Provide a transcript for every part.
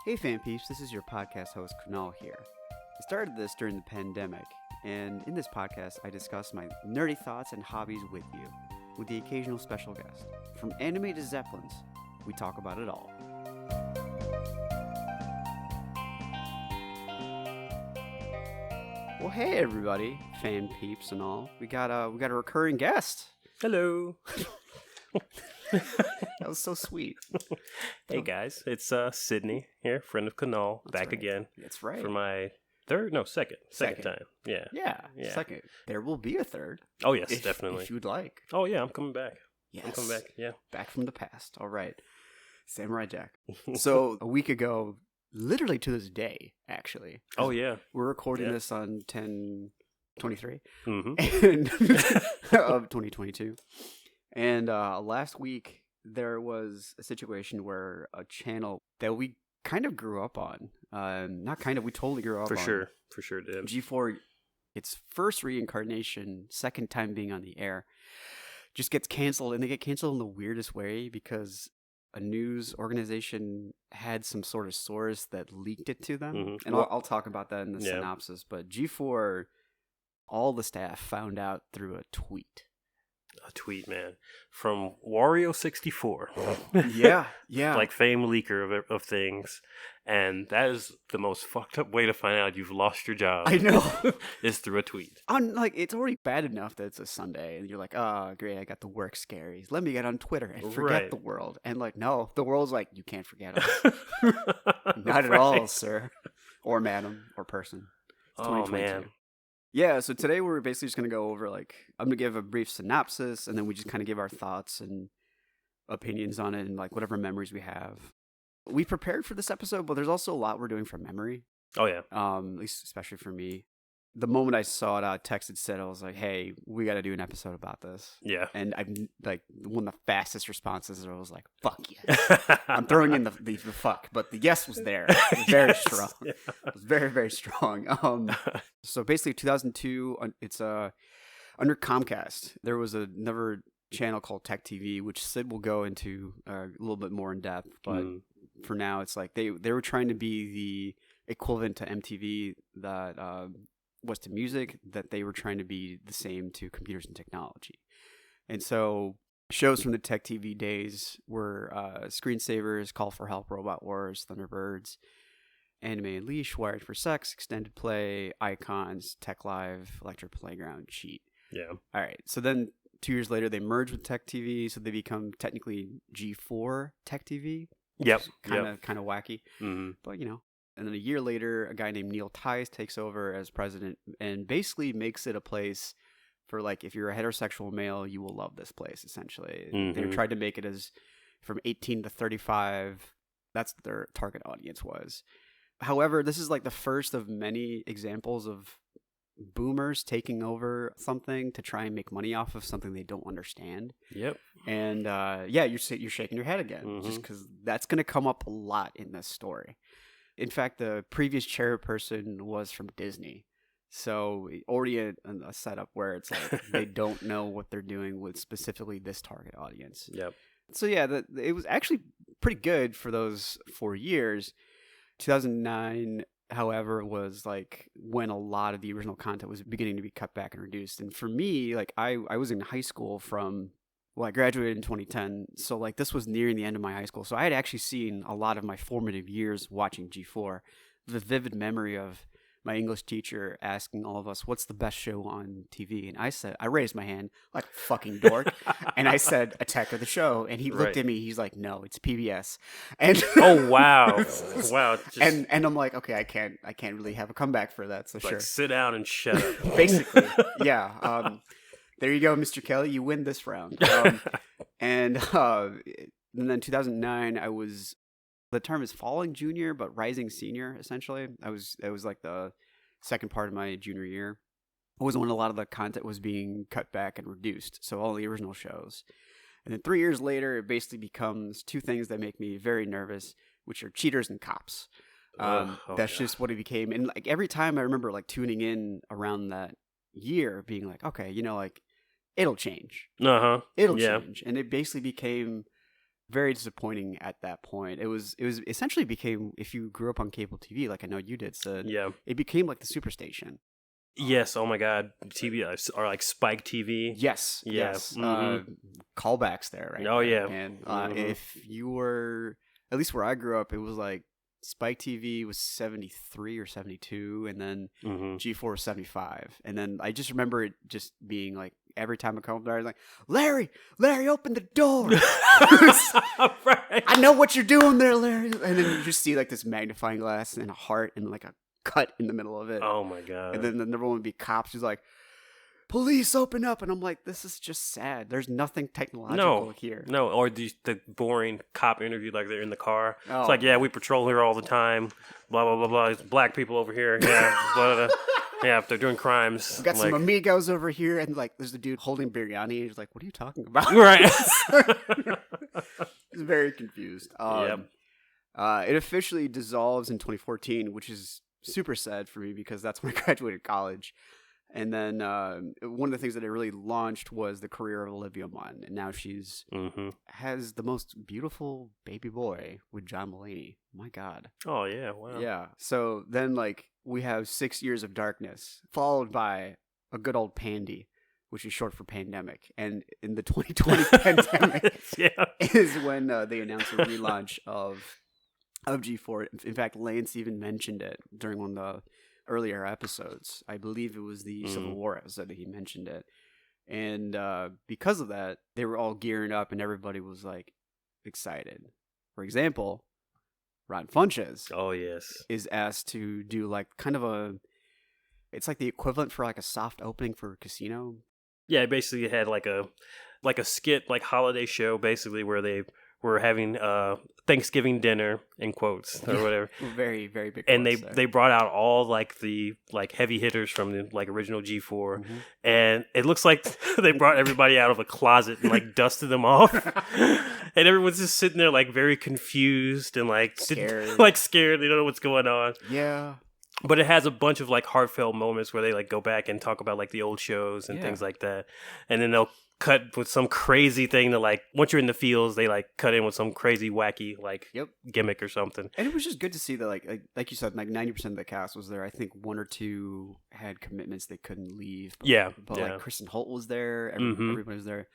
Hey fan peeps, this is your podcast host Kunal here. I started this during the pandemic, and in this podcast I discuss my nerdy thoughts and hobbies with you, with the occasional special guest. From anime to Zeppelins, we talk about it all. Well, hey everybody, fan peeps and all. We got a recurring guest. Hello. That was so sweet. Hey guys, it's Sydney here, friend of Kunal, back right. again. That's right. For my second time. Yeah. Yeah, second. There will be a third. Oh yes, definitely. If you'd like. Oh yeah, I'm coming back. Yes. I'm coming back, yeah. Back from the past. All right. Samurai Jack. So a week ago, literally to this day, actually. Oh yeah. We're recording this on 10/23 Mm-hmm. of 2022. And last week, there was a situation where a channel that we kind of grew up on, not kind of, we totally grew up on. For sure did. G4, its first reincarnation, second time being on the air, just gets canceled. And they get canceled in the weirdest way because a news organization had some sort of source that leaked it to them. Mm-hmm. And I'll talk about that in the synopsis. But G4, all the staff found out through a tweet. A tweet, man, from Wario64. Yeah. Like fame leaker of things. And that is the most fucked up way to find out you've lost your job. I know. Is through a tweet. It's already bad enough that it's a Sunday and you're like, oh, great, I got the work scaries. Let me get on Twitter and forget the world. And like, no, the world's like, you can't forget us. Not at all, sir. Or madam, or person. It's 2022. Man. Yeah, so today we're basically just going to go over, I'm going to give a brief synopsis, and then we just kind of give our thoughts and opinions on it and, whatever memories we have. We prepared for this episode, but there's also a lot we're doing from memory. Oh, yeah. At least especially for me. The moment I saw it, I said, I was like, hey, we got to do an episode about this. Yeah. And I'm, one of the fastest responses, I was like, fuck yes. I'm throwing in the fuck, but the yes was there. It was very strong. Yeah. It was very, very strong. So basically 2002, it's under Comcast. There was another channel called Tech TV, which Sid will go into a little bit more in depth. But for now, it's like they were trying to be the equivalent to MTV that was to music, that they were trying to be the same to computers and technology. And so shows from the Tech TV days were Screensavers, Call for Help, Robot Wars, Thunderbirds, Anime Unleashed, Wired for Sex, Extended Play, Icons, Tech Live, Electric Playground, Cheat. Yeah. All right. So then 2 years later, they merged with Tech TV, so they become technically G4 Tech TV. Yep. Kind of wacky. Mm-hmm. But, And then a year later, a guy named Neil Tice takes over as president and basically makes it a place for, if you're a heterosexual male, you will love this place, essentially. Mm-hmm. They tried to make it as from 18 to 35. That's what their target audience was. However, this is the first of many examples of boomers taking over something to try and make money off of something they don't understand. Yep. And you're shaking your head again, just because that's going to come up a lot in this story. In fact, the previous chairperson was from Disney. So already a setup where it's they don't know what they're doing with specifically this target audience. Yep. So yeah, it was actually pretty good for those 4 years. 2009, however, was when a lot of the original content was beginning to be cut back and reduced. And for me, I was in high school I graduated in 2010. So this was nearing the end of my high school. So I had actually seen a lot of my formative years watching G4. The vivid memory of my English teacher asking all of us, what's the best show on TV? And I raised my hand like a fucking dork. And I said, Attack of the Show. And he looked at me. He's like, no, it's PBS. And oh, wow. Wow. And I'm like, okay, I can't really have a comeback for that. So sure. Sit down and shut up. Basically. Yeah. There you go, Mr. Kelly. You win this round. And then 2009, I was, the term is falling junior, but rising senior, essentially. It was the second part of my junior year. It was when a lot of the content was being cut back and reduced. So all the original shows. And then 3 years later, it basically becomes two things that make me very nervous, which are cheaters and cops. That's just what it became. And every time I remember tuning in around that year being like, okay, it'll change. It'll change. And it basically became very disappointing at that point. It was essentially became, if you grew up on cable TV, like I know you did, Sid, it became like the Superstation. Yes. Oh my God. TV or like Spike TV. Yes. Yeah. Yes. Callbacks there, right? Oh yeah. And if you were, at least where I grew up, it was like Spike TV was 73 or 72, and then G4 was 75. And then I just remember it just being like, every time I come up there, I was like, Larry, open the door. Right. I know what you're doing there, Larry. And then you just see like this magnifying glass and a heart and like a cut in the middle of it. Oh my God. And then the number one would be cops who's like, police, open up. And I'm like, this is just sad. There's nothing technological here. No, or the boring cop interview, like they're in the car. Oh. It's like, yeah, we patrol here all the time. Blah, blah, blah, blah. It's black people over here. Yeah, blah, blah, blah. Yeah, if they're doing crimes. We got some amigos over here. And like, there's the dude holding biryani. He's like, what are you talking about? Right. He's very confused. It officially dissolves in 2014, which is super sad for me because that's when I graduated college. And then one of the things that it really launched was the career of Olivia Munn. And now she's has the most beautiful baby boy with John Mulaney. My God. Oh, yeah. Wow. Yeah. So then, like, we have 6 years of darkness, followed by a good old pandy, which is short for pandemic. And in the 2020 pandemic is when they announced the relaunch of G4. In fact, Lance even mentioned it during one of the earlier episodes. I believe it was the Civil War episode that he mentioned it. And because of that, they were all gearing up and everybody was like excited. For example, Ron Funches is asked to do like kind of it's like the equivalent for like a soft opening for a casino. Yeah, basically it had like a skit, like holiday show basically where they were having Thanksgiving dinner in quotes or whatever. Very, very big. And they brought out all like the like heavy hitters from the like original G4, and it looks like they brought everybody out of a closet and like dusted them off, and everyone's just sitting there like very confused and like scared. They don't know what's going on. Yeah. But it has a bunch of like heartfelt moments where they like go back and talk about like the old shows and things like that, and then they'll cut with some crazy thing to like once you're in the fields they like cut in with some crazy wacky like gimmick or something. And it was just good to see that like you said, like 90% of the cast was there. I think one or two had commitments they couldn't leave. But like Kristen Holt was there. Everybody was there.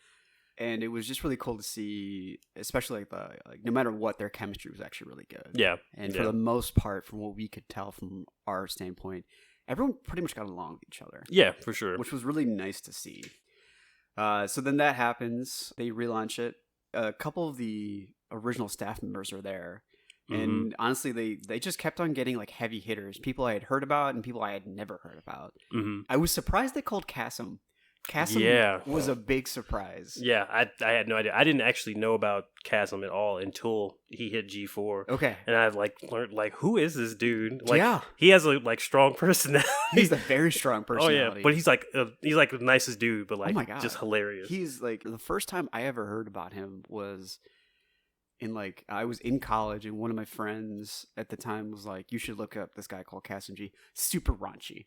And it was just really cool to see, especially like no matter what, their chemistry was actually really good. Yeah. And for the most part, from what we could tell from our standpoint, everyone pretty much got along with each other. Yeah, for sure. Which was really nice to see. So then that happens. They relaunch it. A couple of the original staff members are there. And honestly, they just kept on getting like heavy hitters. People I had heard about and people I had never heard about. I was surprised they called Kasim. Kasim was a big surprise. Yeah, I had no idea. I didn't actually know about Kasim at all until he hit G4. Okay. And I like learned like, who is this dude? Like, he has a like strong personality. He's a very strong personality. Oh yeah, but he's like the nicest dude, but like just hilarious. He's like, the first time I ever heard about him was in like, I was in college and one of my friends at the time was like, you should look up this guy called Kasim G. Super raunchy.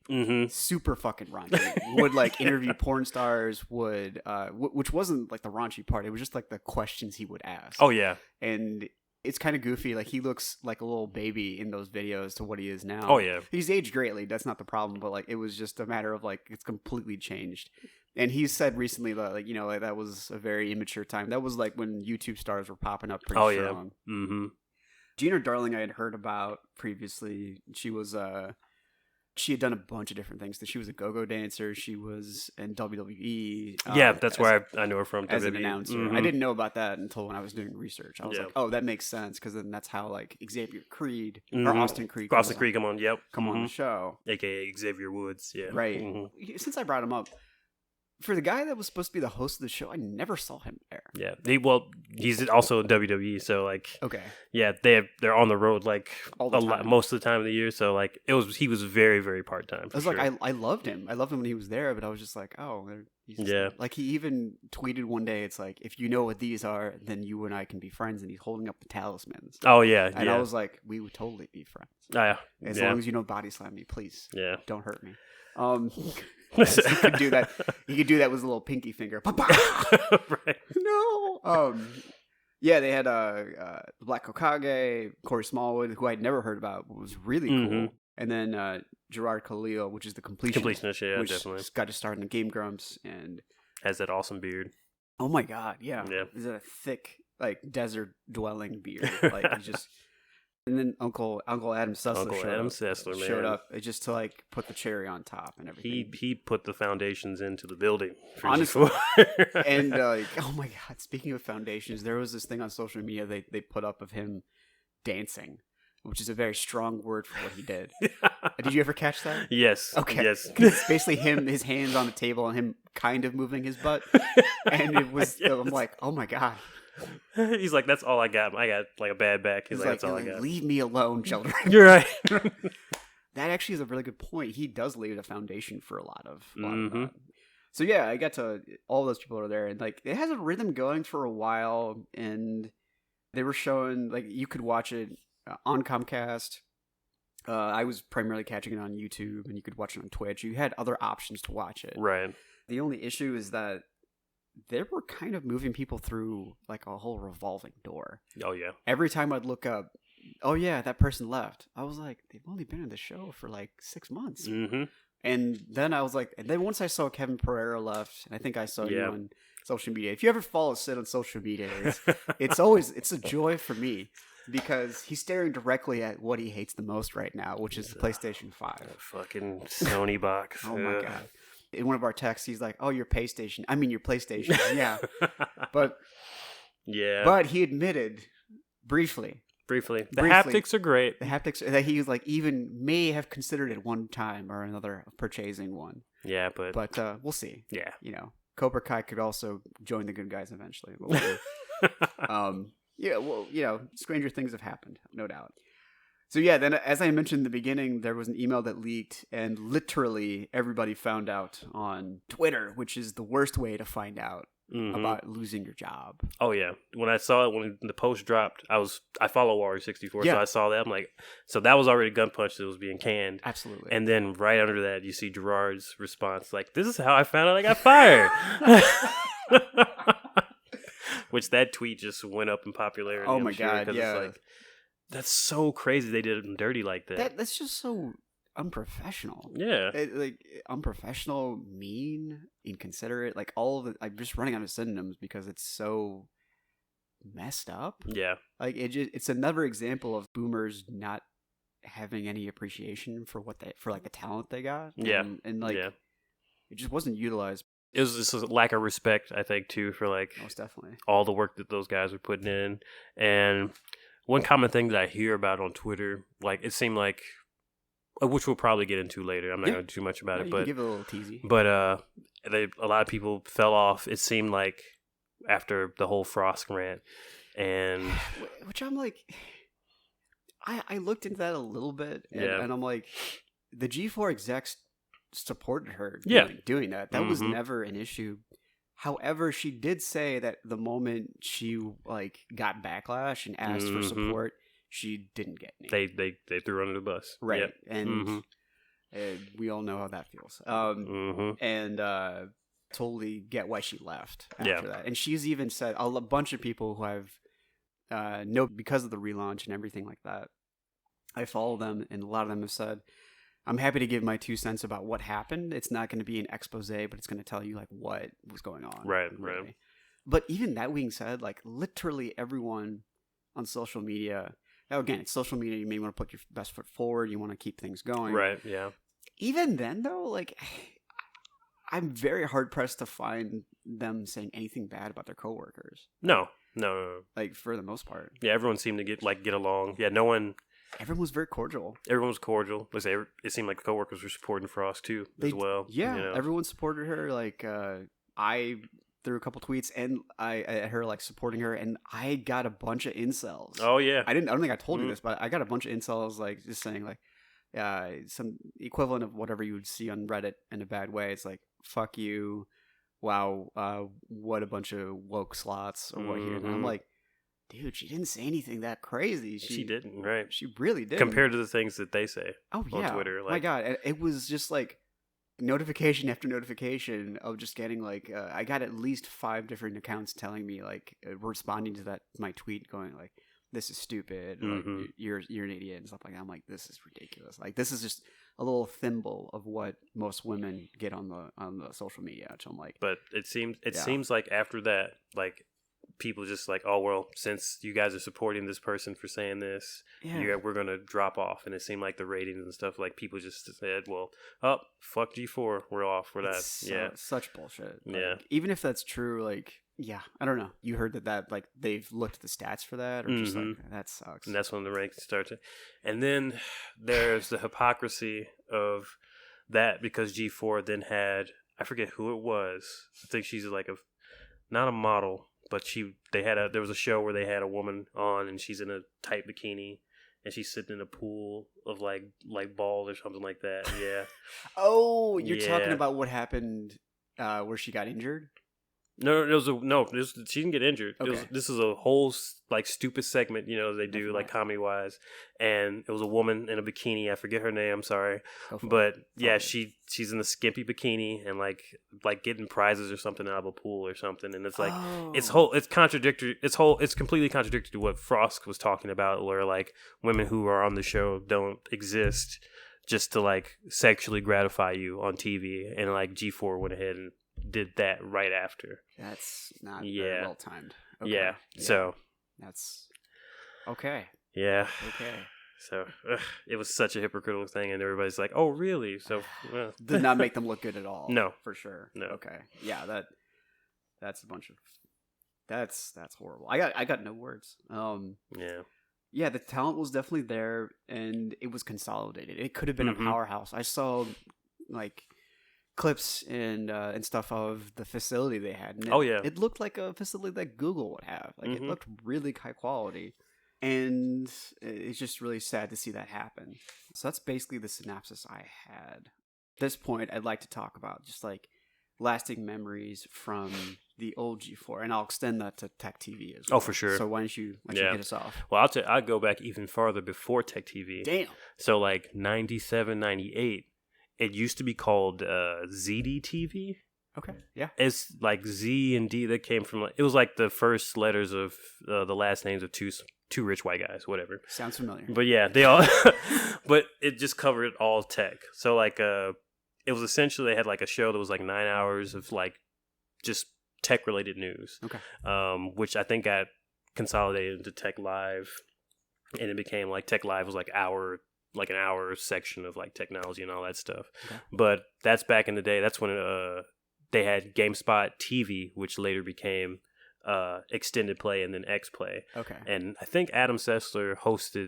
Super fucking raunchy. Would like interview porn stars, which wasn't like the raunchy part. It was just like the questions he would ask. Oh yeah. And it's kind of goofy. Like he looks like a little baby in those videos to what he is now. Oh yeah. He's aged greatly. That's not the problem. But like, it was just a matter of like, it's completely changed. And he said recently that, like, you know, like that was a very immature time. That was like when YouTube stars were popping up pretty strong. Yeah. Gina Darling I had heard about previously. She was she had done a bunch of different things. She was a go-go dancer. She was in WWE. Yeah, that's where I know her from. As an announcer. I didn't know about that until when I was doing research. I was like, oh, that makes sense, because then that's how like Xavier Creed or Austin Creed. Austin Creed come on the show. AKA Xavier Woods. Yeah. Right. Since I brought him up, for the guy that was supposed to be the host of the show, I never saw him there. Yeah, he's also in WWE, so like, okay, yeah, they're on the road like all the time. Most of the time of the year. So like, he was very, very part time. I was like, I loved him. I loved him when he was there, but I was just like, oh, like he even tweeted one day, it's like, if you know what these are, then you and I can be friends. And he's holding up the talismans. Oh yeah, and I was like, we would totally be friends. As long as you don't body slam me, please. Yeah, don't hurt me. He could do that. He could do that with his little pinky finger. Right. No. Yeah, they had the Black Hokage, Corey Smallwood, who I'd never heard about, but was really cool. And then Gerard Khalil, which is the completionist, yeah, which definitely got to start in the Game Grumps, and has that awesome beard. Oh my god, yeah, yeah, is a thick like desert dwelling beard, like he just. And then Uncle Adam Sessler showed up just to like put the cherry on top and everything. He put the foundations into the building. Honestly, and oh my god! Speaking of foundations, there was this thing on social media they put up of him dancing, which is a very strong word for what he did. Did you ever catch that? Yes. Okay. Yes. It's basically his hands on the table and him kind of moving his butt, and it was. Yes. I'm like, oh my god. He's like, that's all I got. I got like a bad back. He's like, that's all I got. Leave me alone, children. You're right. That actually is a really good point. He does lay the foundation for a lot of So yeah, I got to all those people are there, and like it has a rhythm going for a while, and they were showing like you could watch it on Comcast. I was primarily catching it on YouTube, and you could watch it on Twitch. You had other options to watch it. Right. The only issue is that they were kind of moving people through like a whole revolving door. Oh yeah. Every time I'd look up, oh yeah, that person left. I was like, they've only been in the show for like 6 months. And then I was like, and then once I saw Kevin Pereira left, and I think I saw you on social media. If you ever follow Sid on social media, it's a joy for me because he's staring directly at what he hates the most right now, which is the PlayStation 5. Fucking Sony box. Oh my god. In one of our texts, he's like, "Oh, your PlayStation. I mean, your PlayStation." Yeah, but he admitted briefly. The haptics are great. The haptics that he was like even may have considered at one time or another of purchasing one. Yeah, but we'll see. Yeah, Cobra Kai could also join the good guys eventually. Stranger things have happened, no doubt. So yeah, then as I mentioned in the beginning, there was an email that leaked, and literally everybody found out on Twitter, which is the worst way to find out about losing your job. Oh yeah, when I saw it when the post dropped, I follow Warrior 64, so I saw that. I'm like, so that was already Gun Punch that was being canned. Absolutely. And then right under that, you see Gerard's response, like, "This is how I found out I got fired." Which that tweet just went up in popularity. Oh my god, yeah. It's like, that's so crazy they did him dirty like that. That's just so unprofessional. Yeah. Unprofessional, mean, inconsiderate, like all of it. I'm just running out of synonyms because it's so messed up. Yeah. Like it's another example of boomers not having any appreciation for the talent they got. Yeah. And it just wasn't utilized. It was just a lack of respect, I think, too, for like most definitely all the work that those guys were putting in. And one common thing that I hear about on Twitter, like it seemed like, which we'll probably get into later. I'm not going to do too much about it, but give it a little teasy. But a lot of people fell off. It seemed like after the whole Frost rant, and which I'm like, I looked into that a little bit, and I'm like, the G4 execs supported her doing that. That was never an issue. However, she did say that the moment she got backlash and asked for support, she didn't get any. They threw her under the bus. Right. Yep. And we all know how that feels. And totally get why she left after that. And she's even said a bunch of people who I've know because of the relaunch and everything like that. I follow them, and a lot of them have said, I'm happy to give my 2 cents about what happened. It's not going to be an expose, but it's going to tell you what was going on. Right, really. Right. But even that being said, literally everyone on social media. Now again, it's social media. You may want to put your best foot forward. You want to keep things going. Right. Yeah. Even then, though, I'm very hard pressed to find them saying anything bad about their coworkers. No. For the most part. Yeah, everyone seemed to get along. Yeah, no one. Everyone was very cordial. Everyone was cordial. It seemed like the coworkers were supporting Frost too, as well. Yeah, everyone supported her. I threw a couple tweets and I at her supporting her, and I got a bunch of incels. Oh yeah, I don't think I told you this, but I got a bunch of incels just saying some equivalent of whatever you would see on Reddit in a bad way. It's like, fuck you, wow, what a bunch of woke slots or what here. And I'm like, dude, she didn't say anything that crazy. She didn't, right? She really didn't. Compared to the things that they say on Twitter. My God. It was just notification after notification of just getting like I got at least 5 different accounts telling me like responding to that my tweet going like this is stupid, like you're an idiot and stuff like that. I'm like, this is ridiculous. Like this is just a little thimble of what most women get on the social media, which I'm like. But it seems like after that, like people just like, oh well, since you guys are supporting this person for saying this, we're gonna drop off. And it seemed like the ratings and stuff, like people just said, well, fuck G4, we're off for that. Such bullshit. Like, yeah, even if that's true, like. Yeah, I don't know. You heard that like they've looked at the stats for that, or just like that sucks. And that's when the rankings start to. And then there's the hypocrisy of that because G4 then had, I forget who it was. I think she's like not a model, but there was a show where they had a woman on and she's in a tight bikini and she's sitting in a pool of like balls or something like that. Yeah. Oh, you're talking about what happened where she got injured? No, she didn't get injured. Okay. This is a whole like stupid segment, they do like comedy wise, and it was a woman in a bikini. I forget her name. I'm sorry, but yeah, she's in a skimpy bikini and like getting prizes or something out of a pool or something, and it's like it's contradictory. It's completely contradictory to what Frost was talking about, where like women who are on the show don't exist just to like sexually gratify you on TV, and like G4 went ahead and did that right after. That's not very well timed. Okay. Yeah. So that's okay. Yeah. Okay. So it was such a hypocritical thing, and everybody's like, "Oh, really?" So did not make them look good at all. No, for sure. No. Okay. Yeah. That's a bunch of. That's horrible. I got no words. Yeah. Yeah, the talent was definitely there, and it was consolidated. It could have been a powerhouse. I saw like clips and stuff of the facility they had. And it looked like a facility that Google would have. Like it looked really high quality, and it's just really sad to see that happen. So that's basically the synopsis I had. At this point, I'd like to talk about just like lasting memories from the old G4, and I'll extend that to Tech TV as well. Oh, for sure. So why don't you get us off? Well, I'll go back even farther before Tech TV. Damn. So like 97, 98. It used to be called ZD TV. Okay, yeah. It's like Z and D that came from. It was like the first letters of the last names of two rich white guys, whatever. Sounds familiar. But yeah, they all. But it just covered all tech. So like, it was essentially they had like a show that was like 9 hours of like just tech related news. Okay. Which I think got consolidated into Tech Live, and it became like Tech Live was like an hour section of like technology and all that stuff. Okay. But that's back in the day. That's when they had GameSpot TV, which later became Extended Play and then X Play. Okay. And I think Adam Sessler hosted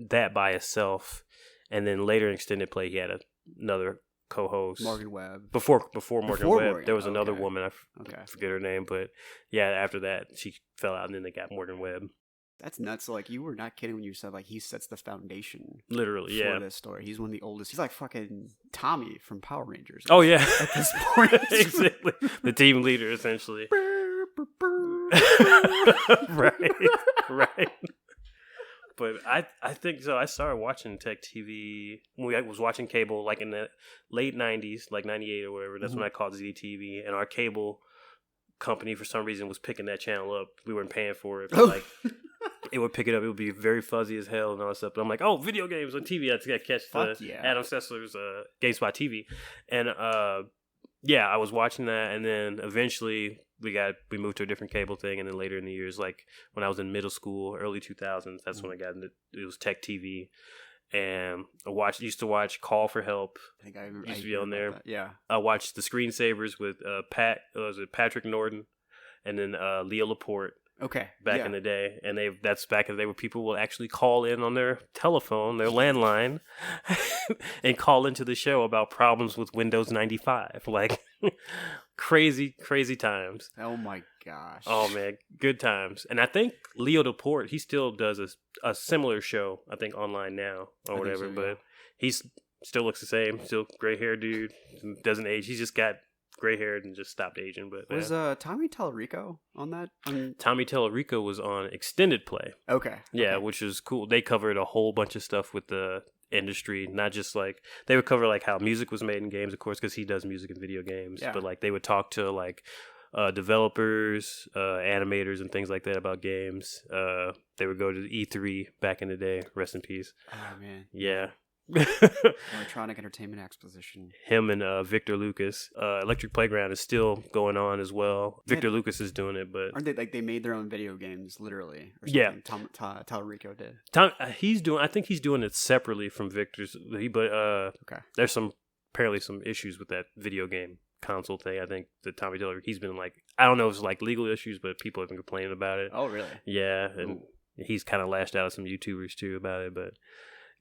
that by himself, and then later in Extended Play he had another co-host, Morgan Webb. Before Morgan Webb, there was another woman. I forget her name, but yeah, after that she fell out, and then they got Morgan Webb. That's nuts. Like, you were not kidding when you said, like, he sets the foundation. Literally, for this story. He's one of the oldest. He's like fucking Tommy from Power Rangers. Oh, yeah. At this point. Exactly. The team leader, essentially. Right. But I think so. I started watching Tech TV when I was watching cable, like in the late 90s, like 98 or whatever. That's when I called ZTV. And our cable company, for some reason, was picking that channel up. We weren't paying for it. But, like, it would pick it up. It would be very fuzzy as hell and all that stuff. But I'm like, oh, video games on TV. I got to catch Adam Sessler's GameSpot TV. And I was watching that. And then eventually we moved to a different cable thing. And then later in the years, like when I was in middle school, early 2000s, that's when I got into it. Was Tech TV. And I used to watch Call for Help. I think I remember. Used to be on there. Yeah. I watched the Screensavers with Patrick Norton, and then Leo Laporte. Okay. Back in the day, and that's back in the day where people will actually call in on their telephone, their landline, and call into the show about problems with Windows 95. Like crazy times. Oh my gosh. Oh man, good times. And I think Leo Laporte, he still does a similar show, I think, online now or whatever. So, yeah. But he's still looks the same, still gray hair dude, doesn't age. He's just got gray haired and just stopped aging. But was Tommy Tallarico on that? Tommy Tallarico was on Extended Play. Okay. Yeah, which was cool. They covered a whole bunch of stuff with the industry, not just like they would cover like how music was made in games, of course, because he does music and video games. Yeah. But like they would talk to like developers, animators, and things like that about games. They would go to E3 back in the day. Rest in peace. Oh man. Yeah. Electronic Entertainment Exposition. Him and Victor Lucas. Electric Playground is still going on as well. Victor Lucas is doing it, but aren't they like they made their own video games literally? Or yeah, Talarico did. He's doing. I think he's doing it separately from Victor's. But okay, there's apparently some issues with that video game console thing. I think that Tommy Taylor, he's been like, I don't know if it's like legal issues, but people have been complaining about it. Oh really? Yeah, and he's kind of lashed out at some YouTubers too about it, but.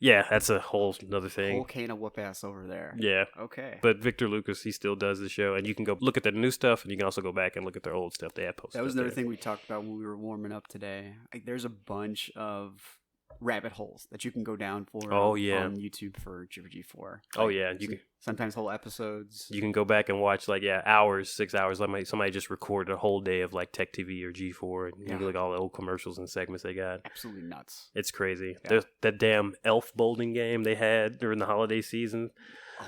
Yeah, that's a whole another thing. Whole can of whoop ass over there. Yeah. Okay. But Victor Lucas, he still does the show, and you can go look at their new stuff, and you can also go back and look at their old stuff they have posted. That was another thing we talked about when we were warming up today. Like, there's a bunch of rabbit holes that you can go down for. Oh yeah. On YouTube for G4. Like, oh yeah, you can sometimes whole episodes. You can go back and watch like hours, 6 hours. Like somebody just recorded a whole day of like Tech TV or G4, and you can look at all the old commercials and segments they got. Absolutely nuts. It's crazy. Yeah. There's that damn elf bowling game they had during the holiday season.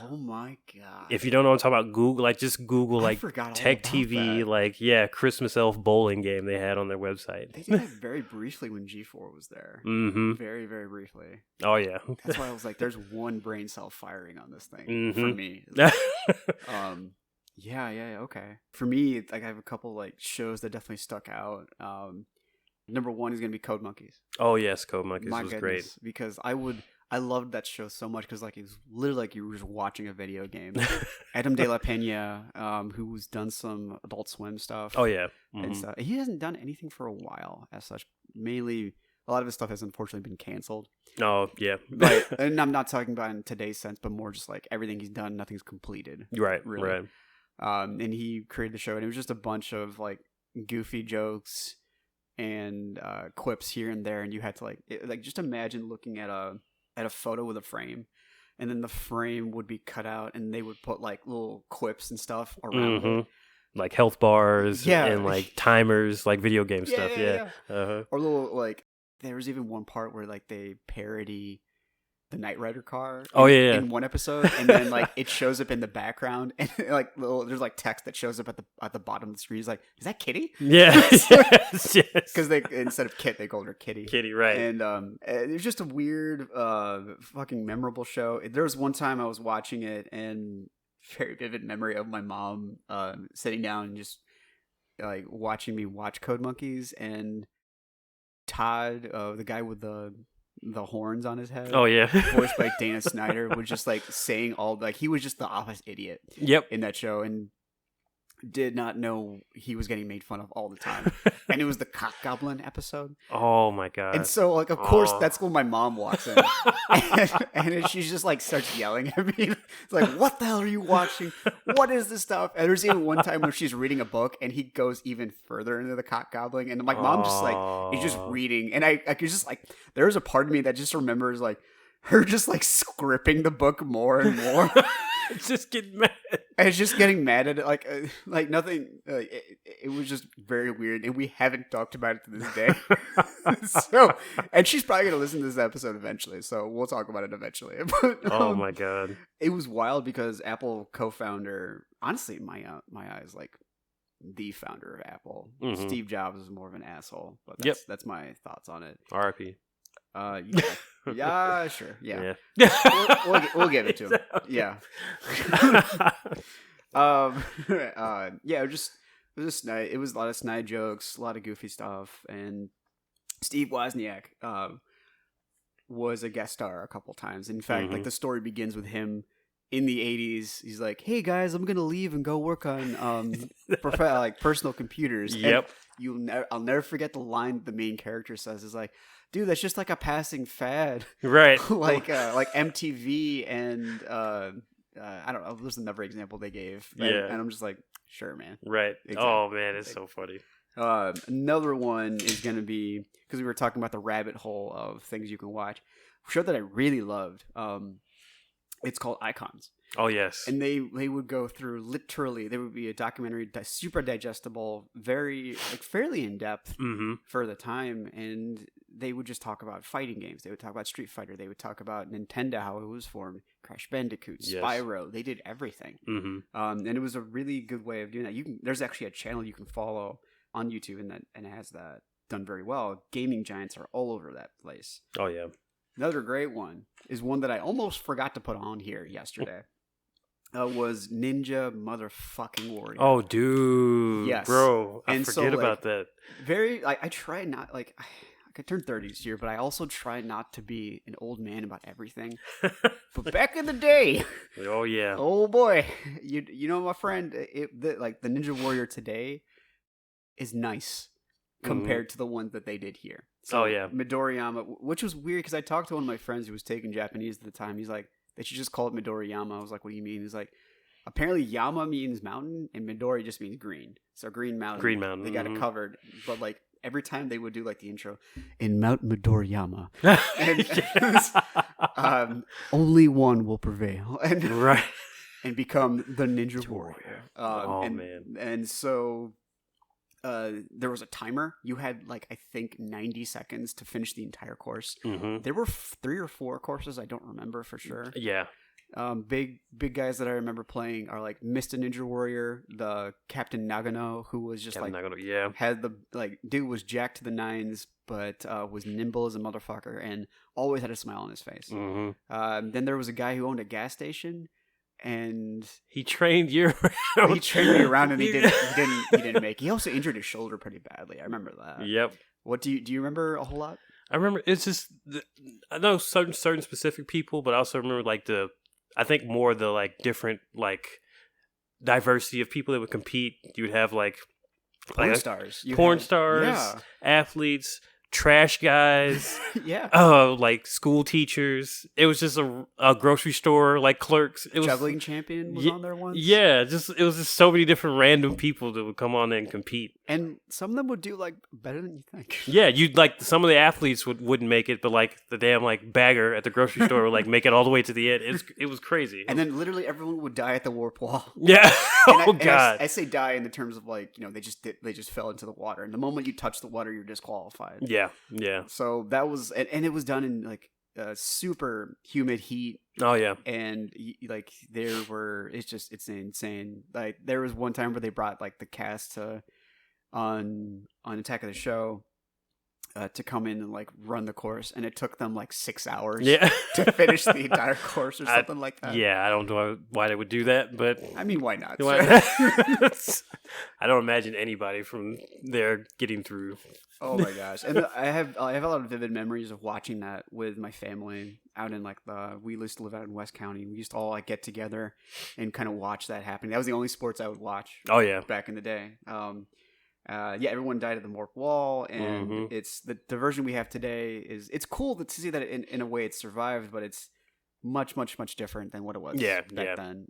Oh my god! If you don't know what I'm talking about, Google just Google like Tech TV, that. Christmas elf bowling game they had on their website. They did that very briefly when G4 was there. Mm-hmm. Very, very briefly. Oh yeah. That's why I was like, "There's one brain cell firing on this thing mm-hmm. for me." Yeah. Okay. For me, like I have a couple like shows that definitely stuck out. Number one is gonna be Code Monkeys. Oh yes, Code Monkeys My was goodness, great because I loved that show so much because like it was literally like you were just watching a video game. Adam De La Pena, who's done some Adult Swim stuff. Oh yeah, and stuff. He hasn't done anything for a while as such. Mainly, a lot of his stuff has unfortunately been canceled. Oh yeah, but and I'm not talking about in today's sense, but more just like everything he's done, nothing's completed. Right, really. Right. And he created the show, and it was just a bunch of like goofy jokes and quips here and there, and you had to like just imagine looking at a photo with a frame, and then the frame would be cut out, and they would put like little quips and stuff around it. Like health bars and like timers, like video game stuff. Yeah. Uh-huh. Or little like there was even one part where like they parody the Knight Rider car. In one episode, and then like it shows up in the background, and like there's like text that shows up at the bottom of the screen. It's like, is that Kitty? Yeah, yes. Because they instead of Kit, they called her Kitty. Kitty, right? And it was just a weird, fucking memorable show. There was one time I was watching it, and very vivid memory of my mom sitting down and just like watching me watch Code Monkeys, and Todd, the guy with the horns on his head. Oh yeah, voiced by Dana Snyder, was just like saying all like he was just the office idiot. Yep. In that show, and did not know he was getting made fun of all the time. And it was the Cock Goblin episode. Oh my god. And so like of course that's when my mom walks in. and she's just like starts yelling at me. It's like, what the hell are you watching? What is this stuff? And there's even one time when she's reading a book and he goes even further into the Cock Goblin, and my mom just like is just reading, and I could just like there's a part of me that just remembers like her just like scripting the book more and more. It's just getting mad. And it's just getting mad at it, like nothing. It was just very weird, and we haven't talked about it to this day. So, and she's probably gonna listen to this episode eventually, so we'll talk about it eventually. But, oh my god, it was wild because Apple co-founder, honestly, in my eyes, like the founder of Apple, Steve Jobs, is more of an asshole. But that's my thoughts on it. R.I.P. Yeah, sure. Yeah. We'll give it to him. Yeah. It was just nice. It was a lot of snide jokes, a lot of goofy stuff, and Steve Wozniak was a guest star a couple times. In fact, like the story begins with him in the 80s. He's like, "Hey guys, I'm gonna leave and go work on personal computers." Yep. And I'll never forget the line the main character says is like, "Dude, that's just like a passing fad." Right. like MTV and I don't know. There's another example they gave. And I'm just like, sure, man. Right. Exactly. Oh man, it's so funny. Another one is going to be, because we were talking about the rabbit hole of things you can watch. A show that I really loved. It's called Icons. Oh yes. And they would go through literally. There would be a documentary, super digestible, very like fairly in depth for the time, and they would just talk about fighting games. They would talk about Street Fighter. They would talk about Nintendo, how it was formed, Crash Bandicoot, Spyro. They did everything, and it was a really good way of doing that. There's actually a channel you can follow on YouTube, and it has that done very well. Gaming giants are all over that place. Oh yeah. Another great one is one that I almost forgot to put on here yesterday. Was Ninja Motherfucking Warrior. Oh, dude. Yes. Bro, I And forget so, about that. I try not, I turned 30 this year, but I also try not to be an old man about everything. But back in the day. Oh, yeah. Oh, boy. You know, my friend, the Ninja Warrior today is nice compared to the ones that they did here. So, Midoriyama, which was weird because I talked to one of my friends who was taking Japanese at the time. He's like, they should just call it Midoriyama. I was like, what do you mean? He's like, apparently Yama means mountain and Midori just means green. So Green Mountain. Green Mountain. They got it covered. But like every time they would do like the intro in Mount Midoriyama. And only one will prevail. And, right. And become the Ninja Warrior. Man. And so there was a timer. You had I think 90 seconds to finish the entire course. There were 3 or 4 courses. I don't remember for sure. Yeah. Big guys that I remember playing are like Mr. Ninja Warrior, the Captain Nagano, who was just Nagano, had the dude was jacked to the nines, but was nimble as a motherfucker and always had a smile on his face. Then there was a guy who owned a gas station. And he trained you around. He trained me around, and he didn't make. He also injured his shoulder pretty badly. I remember that. Yep. What do you remember a whole lot? I remember it's just I know certain specific people, but I also remember I think more the different diversity of people that would compete. You would have porn stars, athletes, trash guys, school teachers. It was just a grocery store clerks. It was juggling champion was on there once. Yeah, it was just so many different random people that would come on and compete. And some of them would do better than you think. Yeah, you'd some of the athletes wouldn't make it, but the damn bagger at the grocery store would make it all the way to the end. It was crazy. And then literally everyone would die at the warp wall. Yeah. God. I say die in the terms of they just fell into the water. And the moment you touch the water, you're disqualified. Yeah. Yeah. So that was, and it was done in super humid heat. Oh yeah. And it's insane. There was one time where they brought the cast on Attack of the Show to come in and run the course, and it took them 6 hours to finish the entire course or something like that. Yeah, I don't know why they would do that, but I mean, why not? I don't imagine anybody from there getting through. Oh my gosh. And I have a lot of vivid memories of watching that with my family out in we used to live out in West County. We used to all get together and kind of watch that happen. That was the only sports I would watch. Oh yeah. Back in the day. Everyone died at the warp wall, and it's the version we have today it's cool to see that in a way it's survived, but it's much, much, much different than what it was back then.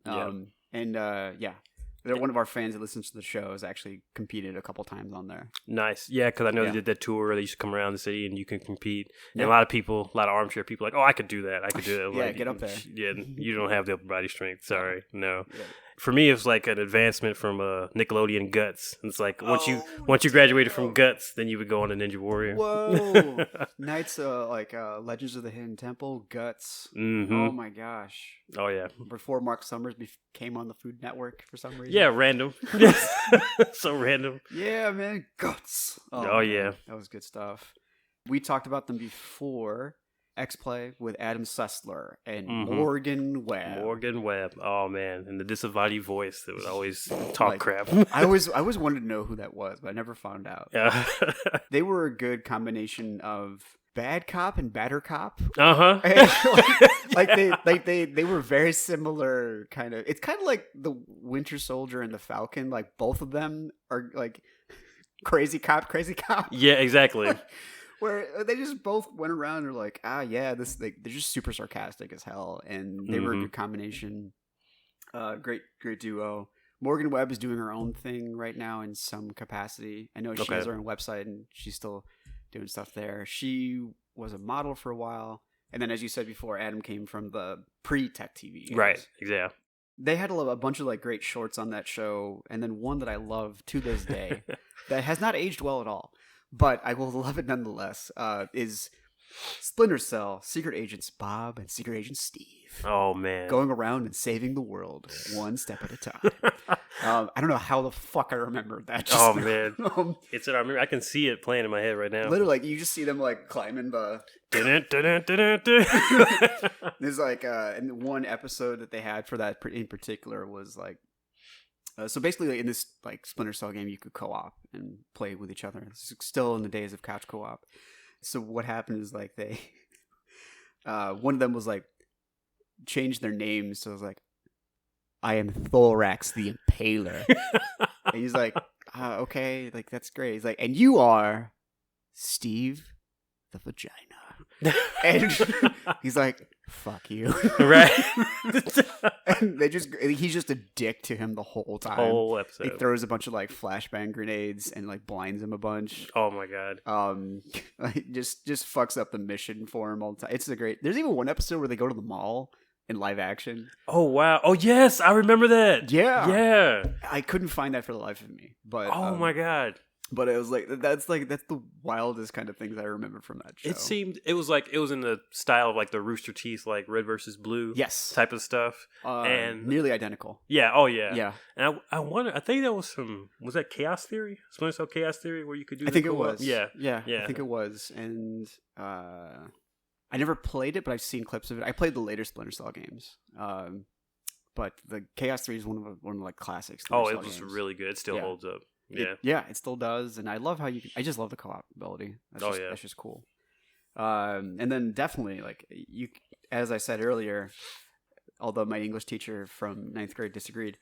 One of our fans that listens to the show has actually competed a couple times on there. Nice. Yeah, because I know they did that tour. They used to come around the city and you can compete. And a lot of armchair people I could do that. I could do that. Get up there. Yeah, you don't have the upper body strength. Sorry. No. Yeah. For me, it's an advancement from Nickelodeon Guts. It's once you graduated from Guts, then you would go on to Ninja Warrior. Whoa! Knights Legends of the Hidden Temple, Guts. Oh my gosh! Oh yeah! Before Mark Summers came on the Food Network for some reason. Yeah, random. So random. Yeah, man, Guts. Oh yeah, that was good stuff. We talked about them before. X-Play with Adam Sessler and Morgan Webb. Morgan Webb. Oh man, and the disavowed voice that would always talk crap. I always wanted to know who that was, but I never found out. Yeah. They were a good combination of bad cop and badder cop. They were very similar kind of. It's kind of like the Winter Soldier and the Falcon. Both of them are crazy cop. Yeah, exactly. Where they just both went around and were they're just super sarcastic as hell, and they were a good combination. Great duo. Morgan Webb is doing her own thing right now in some capacity. I know she has her own website and she's still doing stuff there. She was a model for a while, and then as you said before, Adam came from the pre-Tech TV. Right. Yeah. they had a bunch of like great shorts on that show, and then one that I love to this day that has not aged well at all, but I will love it nonetheless. Is Splinter Cell, Secret Agents Bob and Secret Agent Steve. Oh man, going around and saving the world one step at a time. I don't know how the fuck I remember that. Oh man, it's I remember. I can see it playing in my head right now. Literally, like, you just see them like climbing the. There's like and one episode that they had for that in particular was like. So basically, like, in this like Splinter Cell game, you could co-op and play with each other. It's still in the days of couch co-op. So what happened is like they, one of them was like, changed their names. So it was like, I am Thorax the Impaler. And he's like, okay, like that's great. He's like, and you are Steve the Vagina. And he's like, fuck you. Right. And he's just a dick to him the whole time. Whole episode. He throws a bunch of like flashbang grenades and like blinds him a bunch. Oh my god. Like, just fucks up the mission for him all the time. It's a great. There's even one episode where they go to the mall in live action. Oh wow. Oh yes, I remember that. Yeah. I couldn't find that for the life of me. But oh my god. But it was that's the wildest kind of things I remember from that show. It was in the style of like the Rooster Teeth, like Red versus Blue, yes, type of stuff, and nearly identical. Yeah. Oh yeah. Yeah. And I wonder. I think that was that Chaos Theory? Splinter Cell Chaos Theory, where you could do. I think it was. Yeah. I think it was, and I never played it, but I've seen clips of it. I played the later Splinter Cell games. But the Chaos Theory is one of the like classics. It was really good. It still holds up. Yeah, it still does, and I love how I just love the co-op ability. That's just cool. And then definitely like you, as I said earlier, although my English teacher from 9th grade disagreed,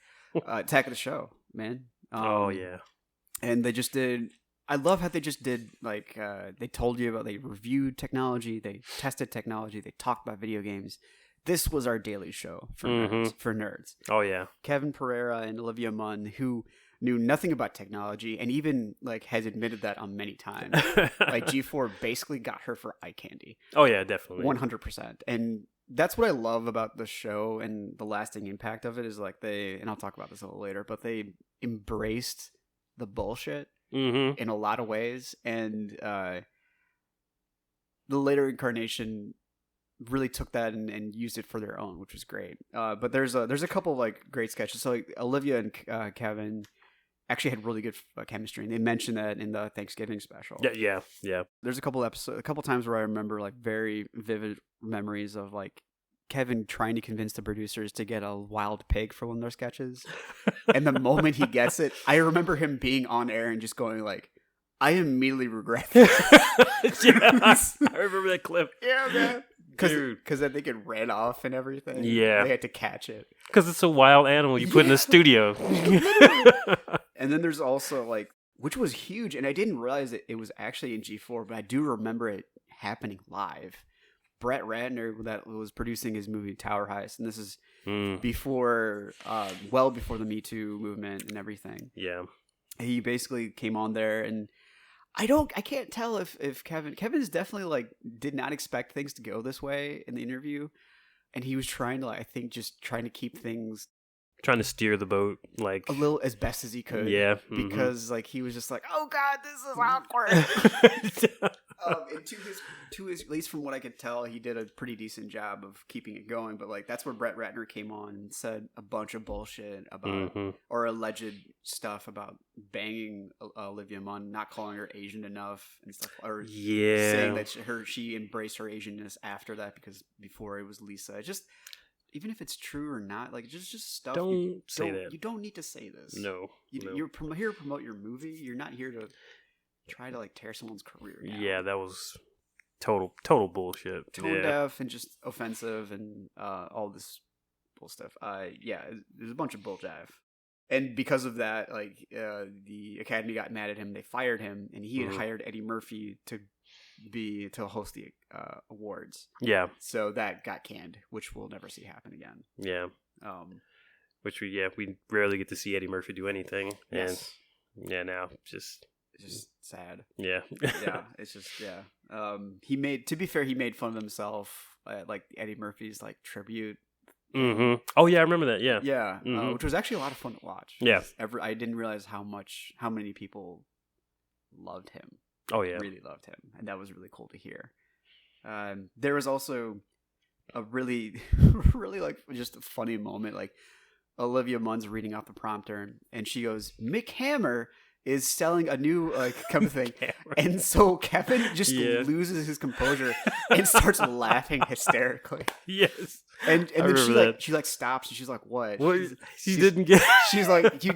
Attack of the Show, man. And they just did. I love how they just did like they told you about, they reviewed technology, they tested technology, they talked about video games. This was our daily show for nerds. Oh yeah, Kevin Pereira and Olivia Munn, who knew nothing about technology and even like has admitted that on many times. Like G4 basically got her for eye candy. Oh yeah, definitely. 100%. And that's what I love about the show and the lasting impact of it is like and I'll talk about this a little later, but they embraced the bullshit in a lot of ways. And the later incarnation really took that and used it for their own, which was great. But there's a couple of like great sketches. So like Olivia and Kevin actually had really good chemistry, and they mentioned that in the Thanksgiving special. Yeah. There's a couple times where I remember like very vivid memories of like Kevin trying to convince the producers to get a wild pig for one of their sketches, and the moment he gets it, I remember him being on air and just going like, I immediately regret this. I remember that clip. Yeah, man. Because I think it ran off and everything. Yeah. They had to catch it. Because it's a wild animal you put in the studio. And then there's also like, which was huge, and I didn't realize it was actually in G4, but I do remember it happening live. Brett Ratner, that was producing his movie Tower Heist, and this is before, well before the Me Too movement and everything. Yeah. He basically came on there, and I can't tell if Kevin's definitely like did not expect things to go this way in the interview, and he was trying to, like, I think just trying to keep things, trying to steer the boat like a little as best as he could. Yeah. Because like he was just like, oh god, this is awkward. And to his, at least from what I could tell, he did a pretty decent job of keeping it going. But like that's where Brett Ratner came on and said a bunch of bullshit about or alleged stuff about banging Olivia Munn, not calling her Asian enough and stuff, or saying that she embraced her Asianness after that, because before it was Lisa. Just even if it's true or not, like just stuff. Don't say that. You don't need to say this. No. You're here to promote your movie. You're not here to try to like tear someone's career down. Yeah, that was total bullshit. Tone deaf and just offensive and all this bull stuff. There's a bunch of bull jive. And because of that, like the Academy got mad at him. They fired him, and he had hired Eddie Murphy to host the awards. Yeah. So that got canned, which we'll never see happen again. Yeah. Which we rarely get to see Eddie Murphy do anything. Yes. And now it's just sad. Yeah. Yeah. It's just he made fun of himself at like Eddie Murphy's like tribute Mm-hmm. Oh yeah, I remember that. Yeah. Yeah, which was actually a lot of fun to watch. Yeah. I didn't realize how many people loved him. Oh yeah. Really loved him, and that was really cool to hear. There was also a really, really like just a funny moment. Like Olivia Munn's reading off the prompter, and she goes, "Mick Hammer is selling a new kind of thing," and so Kevin just loses his composure and starts laughing hysterically. Yes. And then she stops and she's like, "What?" She didn't get. She's like, you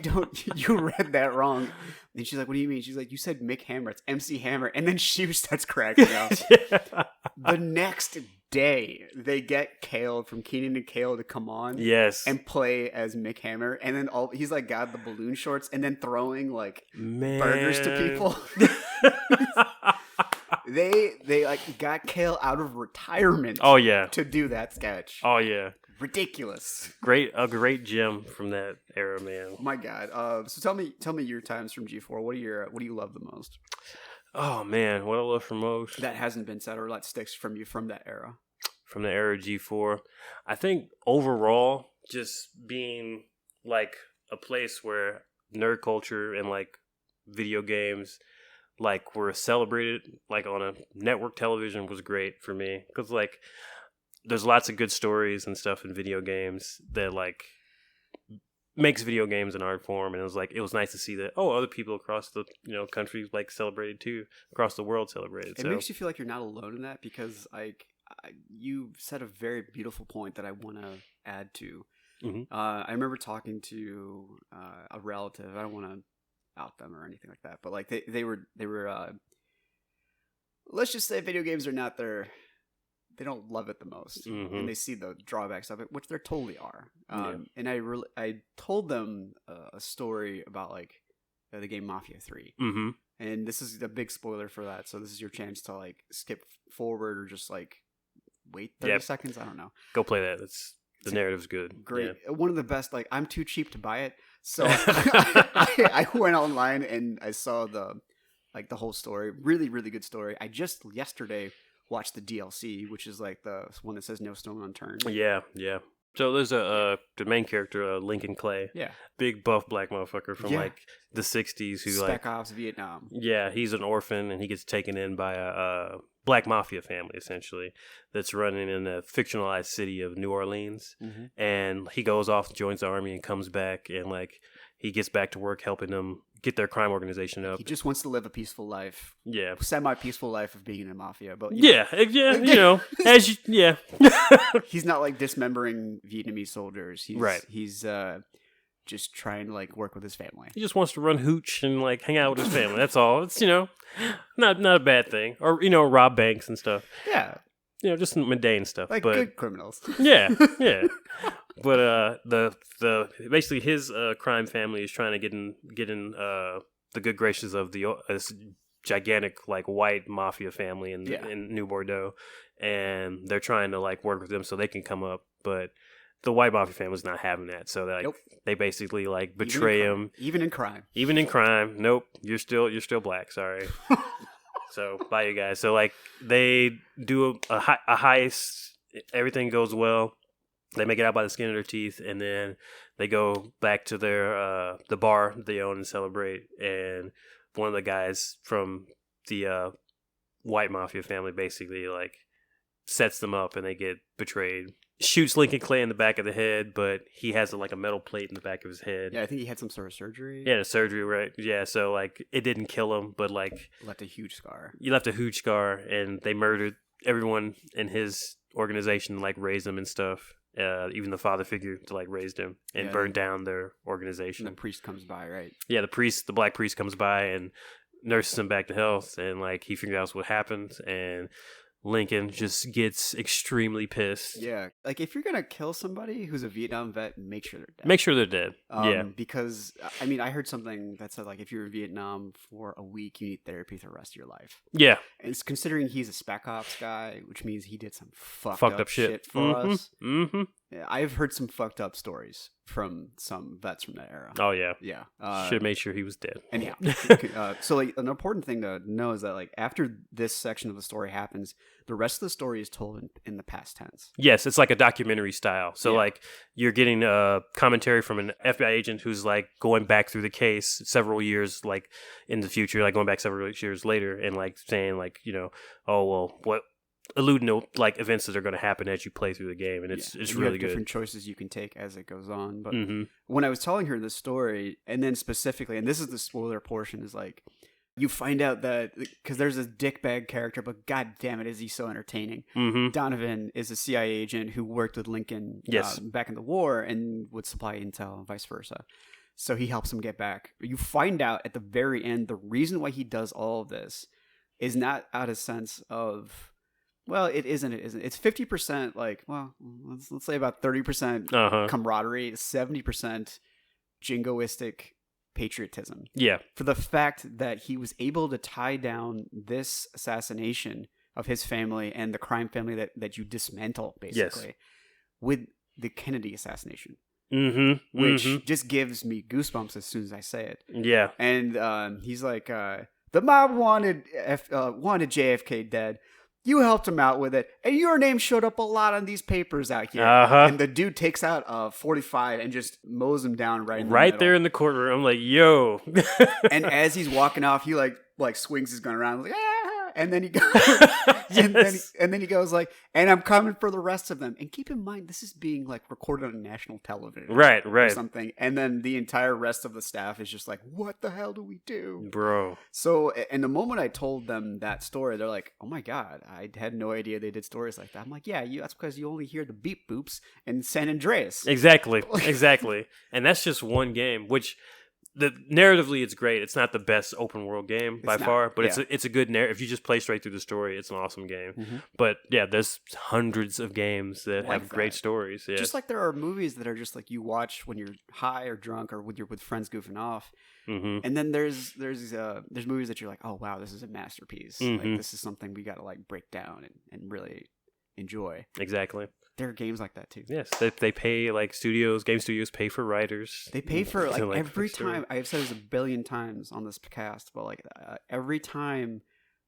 read that wrong." And she's like, "What do you mean?" She's like, "You said Mick Hammer. It's MC Hammer." And then she starts cracking up. The next day, they get Kale from Keenan and Kale to come on, and play as Mick Hammer. And then he's like got the balloon shorts and then throwing like burgers to people. They like got Kale out of retirement. Oh yeah, to do that sketch. Oh yeah, ridiculous. A great gem from that era, man. My God. So tell me your times from G4. What do you love the most? Oh man, what I love from most that hasn't been said or that sticks from you from that era. From the era of G4, I think overall, just being like a place where nerd culture and like video games like were celebrated like on a network television was great for me, because like there's lots of good stories and stuff in video games that like makes video games an art form, and it was nice to see that other people across the country like celebrated too, across the world celebrated. It makes you feel like you're not alone in that, because like you said a very beautiful point that I want to add to. Mm-hmm. I remember talking to a relative. I don't want to out them or anything like that, but like they were let's just say video games are not they don't love it the most, and they see the drawbacks of it, which there totally are. And I told them a story about like the game Mafia 3, and this is a big spoiler for that, so this is your chance to like skip forward or just like wait 30 seconds. I don't know. Go play that. The narrative's good. Great. Yeah. One of the best. Like, I'm too cheap to buy it, so I went online and I saw the whole story. Really, really good story. I just yesterday watched the DLC, which is like the one that says "No Stone Unturned." Yeah, yeah. So there's the main character, Lincoln Clay. Yeah. Big buff black motherfucker from like the 60s who Spec Ops Vietnam. Yeah, he's an orphan and he gets taken in by a black mafia family essentially that's running in a fictionalized city of New Orleans. And he goes off, joins the army, and comes back, and like he gets back to work helping them get their crime organization up. He just wants to live a peaceful life. Yeah. Semi-peaceful life of being in a mafia. But he's not like dismembering Vietnamese soldiers. He's just trying to like work with his family. He just wants to run hooch and like hang out with his family. That's all. It's not a bad thing. Or rob banks and stuff. Yeah. Just mundane stuff. Like good criminals. Yeah. But the basically his crime family is trying to get in the good graces of this gigantic like white mafia family in New Bordeaux, and they're trying to like work with them so they can come up, but the white mafia family's not having that, so they basically like betray him. Even in crime. Nope, you're still black. Sorry. So bye, you guys. So like they do a heist. Everything goes well. They make it out by the skin of their teeth, and then they go back to their the bar they own and celebrate. And one of the guys from the white mafia family basically like sets them up, and they get betrayed. Shoots Lincoln Clay in the back of the head, but he has like a metal plate in the back of his head. Yeah, I think he had some sort of surgery. Yeah, surgery, right? Yeah, so like it didn't kill him, but like left a huge scar. You left a huge scar, and they murdered everyone in his organization, like raised him and stuff. Even the father figure to like raised him and burned down their organization. And the priest comes by, right? Yeah, the black priest comes by and nurses him back to health, and like he figures out what happened, and Lincoln just gets extremely pissed. Yeah, like if you're gonna kill somebody who's a Vietnam vet, make sure they're dead. Make sure they're dead. Because I mean, I heard something that said like if you're in Vietnam for a week, you need therapy for the rest of your life. Yeah, and it's considering he's a Spec Ops guy, which means he did some fucked up shit for us. I've heard some fucked up stories from some vets from that era. Oh yeah, Yeah. should have made sure he was dead. And so like an important thing to know is that like after this section of the story happens, the rest of the story is told in the past tense. Yes, it's like a documentary style. So like you're getting a commentary from an FBI agent who's like going back through the case several years like in the future, like going back several years later, and like saying like, you know, oh well, what alluding to like events that are going to happen as you play through the game, and it's you really have good. Different choices you can take as it goes on. But when I was telling her this story, and then specifically, and this is the spoiler portion, is like you find out that because there's this dickbag character, but god damn it, is he so entertaining. Donovan is a CIA agent who worked with Lincoln back in the war and would supply intel and vice versa. So he helps him get back. You find out at the very end the reason why he does all of this is not out of sense of, well, it isn't. It's 50% like, well, let's say about 30% camaraderie, 70% jingoistic patriotism. Yeah. For the fact that he was able to tie down this assassination of his family and the crime family that you dismantle, basically, with the Kennedy assassination. Which just gives me goosebumps as soon as I say it. Yeah. And he's like, the mob wanted JFK dead. You helped him out with it, and your name showed up a lot on these papers out here. And the dude takes out a 45 and just mows him down right there in the courtroom. I'm like, yo. And as he's walking off, he like swings his gun around, like, and then he goes, and then he goes like, and I'm coming for the rest of them. And keep in mind, this is being like recorded on national television, right, or something. And then the entire rest of the staff is just like, what the hell do we do, bro? So, and the moment I told them that story, they're like, oh my god, I had no idea they did stories like that. I'm like, yeah, that's because you only hear the beep boops in San Andreas. Exactly. And that's just one game, which. Narratively, it's great. It's not the best open world game by far, but it's a good narrative. If you just play straight through the story, it's an awesome game. But yeah, there's hundreds of games that have great stories. Yeah. Just like there are movies that are just like you watch when you're high or drunk or with friends goofing off. And then there's movies that you're like, oh wow, this is a masterpiece. Like this is something we got to like break down and really enjoy. Exactly. There are games like that too. Yes, they pay like game studios pay for writers. They pay for like every time. I've said this a billion times on this cast, but like every time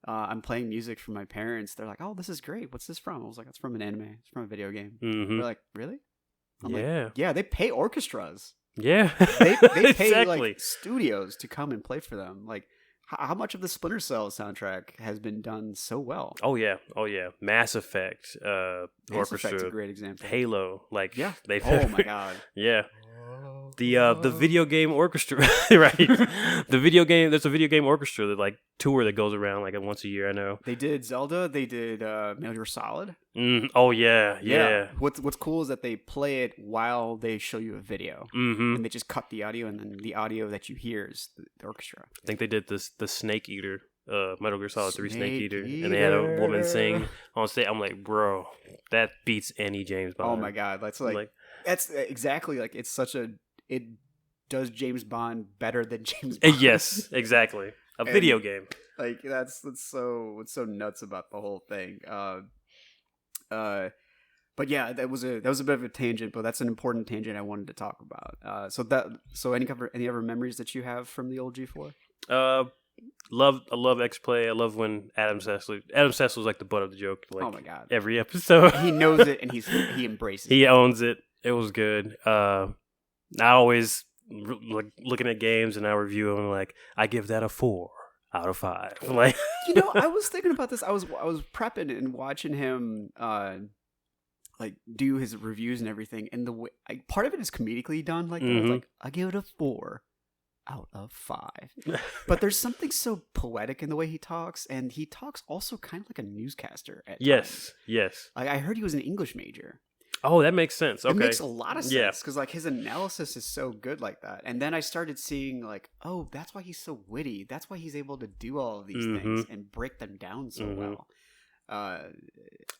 I'm playing music for my parents, they're like, "Oh, this is great. What's this from?" I was like, "It's from an anime. It's from a video game." They're like, "Really?" I'm like, yeah, they pay orchestras. Yeah, they pay like studios to come and play for them. Like, how much of the Splinter Cell soundtrack has been done so well? Oh yeah. Mass Effect, Mass Effect's a great example. Halo, like they've. Oh my god. Yeah. The video game orchestra, right? There's a video game orchestra that like tour that goes around like once a year. I know they did Zelda. They did Metal Gear Solid. Oh yeah. What's cool is that they play it while they show you a video, and they just cut the audio, and then the audio that you hear is the orchestra. I think they did the Snake Eater, Metal Gear Solid 3 Snake Eater, and they had a woman sing on stage. I'm like, bro, that beats any James Bond. Oh my god, that's exactly like it does James Bond better than James Bond. Yes, exactly. Video game. Like that's what's so nuts about the whole thing. But yeah, that was a bit of a tangent, but that's an important tangent I wanted to talk about. So any other memories that you have from the old G4? I love X-Play. I love when Adam Sessler was like the butt of the joke. Like, oh my god, every episode he knows it and he embraces it. He owns it. It was good. I always looking at games and I review them like I give that a 4 out of 5. Like I was thinking about this. I was prepping and watching him like do his reviews and everything, and the way part of it is comedically done. Like, I was like, I give it a 4 out of 5. But there's something so poetic in the way he talks, and he talks also kind of like a newscaster at times. Yes. Like I heard he was an English major. Oh, that makes sense. Okay. It makes a lot of sense because like his analysis is so good like that. And then I started seeing like, oh, that's why he's so witty. That's why he's able to do all of these things and break them down so well.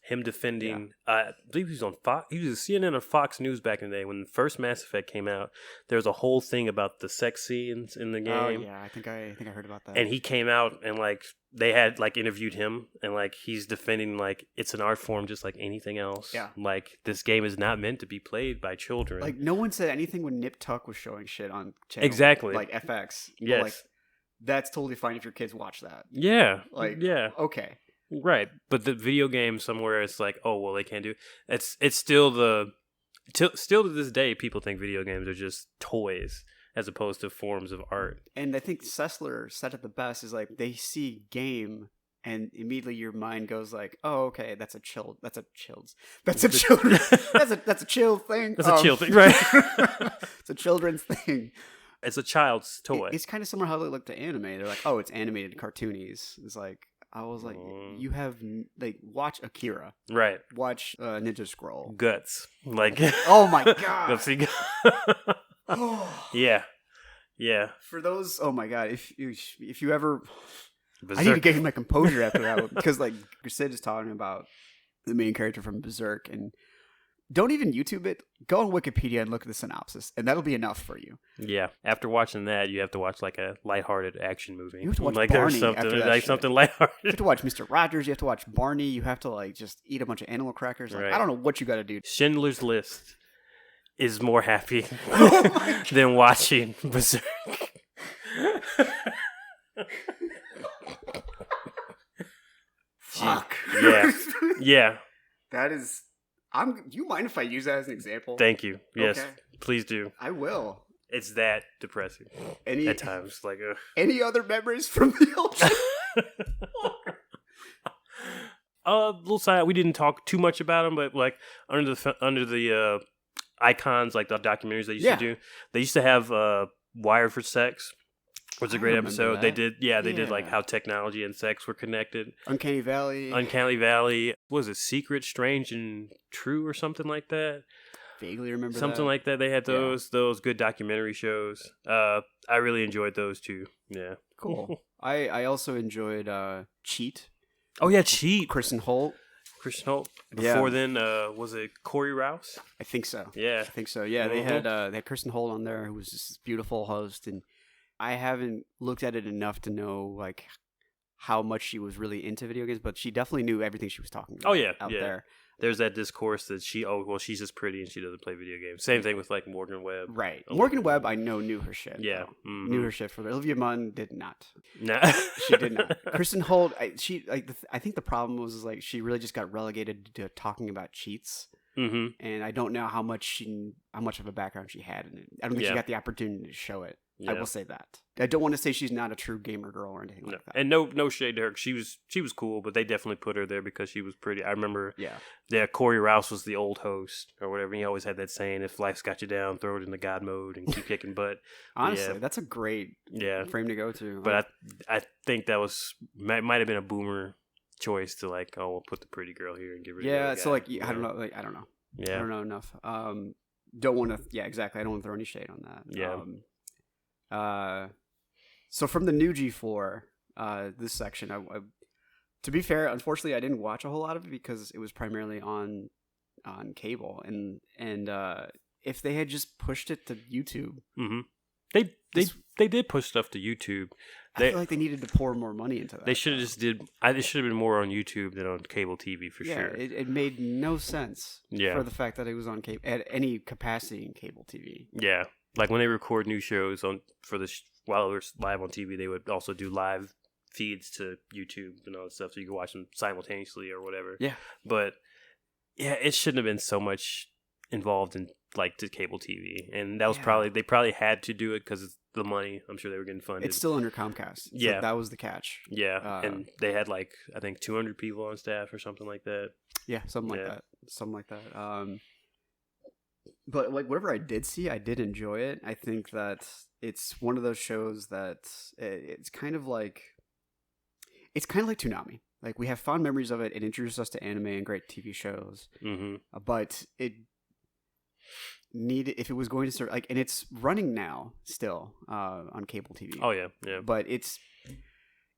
Him defending, I believe he was on Fox. He was CNN or Fox News back in the day when the first Mass Effect came out. There was a whole thing about the sex scenes in the game. Oh yeah, I think I heard about that. And he came out and like they had like interviewed him and like he's defending like it's an art form just like anything else. Yeah, like this game is not meant to be played by children. Like no one said anything when Nip Tuck was showing shit on channel, exactly like FX. Yes, but, like that's totally fine if your kids watch that. Yeah, like yeah, okay. Right, but the video game somewhere it's like, oh well, they can't do it. It's still still to this day, people think video games are just toys as opposed to forms of art. And I think Sessler said it the best: is like they see game, and immediately your mind goes like, oh okay, that's a chill thing. That's a chill thing, right? It's a children's thing. It's a child's toy. It's kind of similar how they look to anime. They're like, oh, it's animated cartoonies. It's like. I was like, you have, like, watch Akira. Right. Watch Ninja Scroll. Guts. Like. Oh, my God. Gutsy. Yeah. Yeah. For those, oh, my God. If you ever. Berserk. I need to get my composure after that one. Because, like, Sid is talking about the main character from Berserk. And don't even YouTube it. Go on Wikipedia and look at the synopsis. And that'll be enough for you. Yeah. After watching that, you have to watch, like, a lighthearted action movie. You have to watch like, Barney there's something, after that like shit. something lighthearted. You have to watch Mr. Rogers. You have to watch Barney. You have to, like, just eat a bunch of animal crackers. Like, right. I don't know what you got to do. Schindler's List is more happy Oh than watching Berserk. Fuck. Yeah. Yeah. That is. Do you mind if I use that as an example? Thank you. Yes. Okay. Please do. I will. It's that depressing at times. Like, any other memories from the ocean? Little side. We didn't talk too much about them, but like under the icons, like the documentaries they used to do, they used to have Wired for Sex. Was a great episode. That. They did like how technology and sex were connected. Uncanny Valley. What was it Secret, Strange, and True or something like that? Vaguely remember something that. like that. They had those good documentary shows. I really enjoyed those too. Yeah, cool. I also enjoyed Cheat. Oh yeah, Cheat. Kristen Holt. Before then, was it Corey Rouse? I think so. Yeah, I think so. Yeah, they had Kristen Holt on there, who was this beautiful host, and I haven't looked at it enough to know like how much she was really into video games, but she definitely knew everything she was talking about. Oh yeah, out there. There's that discourse that she's just pretty and she doesn't play video games. Same thing with like Morgan Webb. Right. Morgan Webb, I know, knew her shit. Yeah. Mm-hmm. Knew her shit for Olivia Munn did not. Nah. She did not. Kristen Holt, I think the problem was like she really just got relegated to talking about cheats. Mm-hmm. And I don't know how much of a background she had in it. I don't think she got the opportunity to show it. Yeah. I will say that. I don't want to say she's not a true gamer girl or anything like that. And no shade to her. She was cool, but they definitely put her there because she was pretty. I remember. Yeah. Corey Rouse was the old host or whatever. He always had that saying, "If life's got you down, throw it into God mode and keep kicking butt." Honestly, that's a great frame to go to. But I think that might have been a boomer choice to like, oh, we'll put the pretty girl here and give her. Yeah. So like, I don't know. Like, I don't know. Yeah. I don't know enough. Don't want to. Yeah. Exactly. I don't want to throw any shade on that. Yeah. So from the new G4, this section, I to be fair, unfortunately, I didn't watch a whole lot of it because it was primarily on cable, and if they had just pushed it to YouTube, they did push stuff to YouTube. I feel like they needed to pour more money into that. They should have just did. It should have been more on YouTube than on cable TV for sure. It made no sense. For the fact that it was on cable at any capacity in cable TV. Yeah. Like when they record new shows while it was live on TV, they would also do live feeds to YouTube and all that stuff, so you could watch them simultaneously or whatever. Yeah, but it shouldn't have been so much involved in like the cable TV, and that was they probably had to do it because it's the money. I'm sure they were getting funded. It's still under Comcast. So that was the catch. Yeah, and they had like I think 200 people on staff or something like that. Yeah, something like that. But like whatever I did see, I did enjoy it. I think that it's one of those shows that it's kind of like Toonami. Like we have fond memories of it. It introduced us to anime and great TV shows. Mm-hmm. But it needed, if it was going to start like, and it's running now still on cable TV. Oh yeah, yeah. But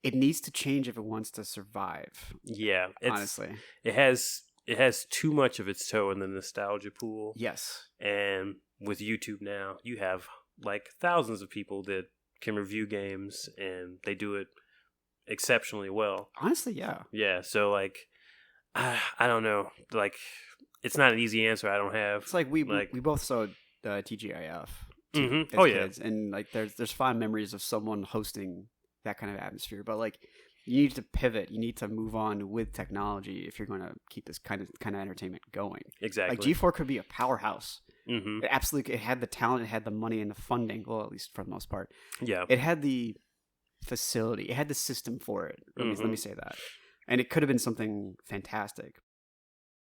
it needs to change if it wants to survive. Yeah, honestly, it has too much of its toe in the nostalgia pool. Yes, and with YouTube now, you have like thousands of people that can review games, and they do it exceptionally well. Honestly, yeah. Yeah, so like, I don't know, like, it's not an easy answer. I don't have. It's like we both saw TGIF. Mm-hmm. As kids, and like there's fond memories of someone hosting that kind of atmosphere, but like you need to pivot, you need to move on with technology if you're going to keep this kind of entertainment going. Exactly. Like G4 could be a powerhouse. Mm-hmm. It had the talent, it had the money and the funding. Well, at least for the most part. Yeah. It had the facility, it had the system for it. Let me say that, and it could have been something fantastic.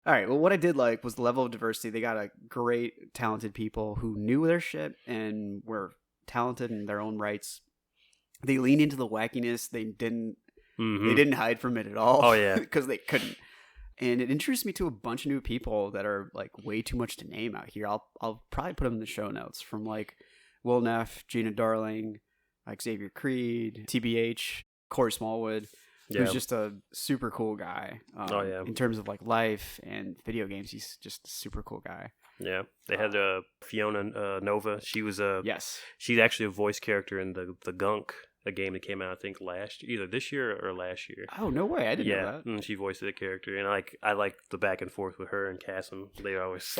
All right. Well, what I did like was the level of diversity. They got a great, talented people who knew their shit and were talented in their own rights. They leaned into the wackiness. They didn't hide from it at all. Oh yeah, because they couldn't. And it introduced me to a bunch of new people that are like way too much to name out here. I'll probably put them in the show notes, from like Will Neff, Gina Darling, like Xavier Creed, TBH, Corey Smallwood. Yeah. Who's just a super cool guy. In terms of like life and video games, he's just a super cool guy. Yeah, they had Fiona Nova. She was yes. She's actually a voice character in the Gunk, a game that came out I think either this year or last year. Oh no way! I didn't know that. And she voiced the character, and I like the back and forth with her and Cassim. They always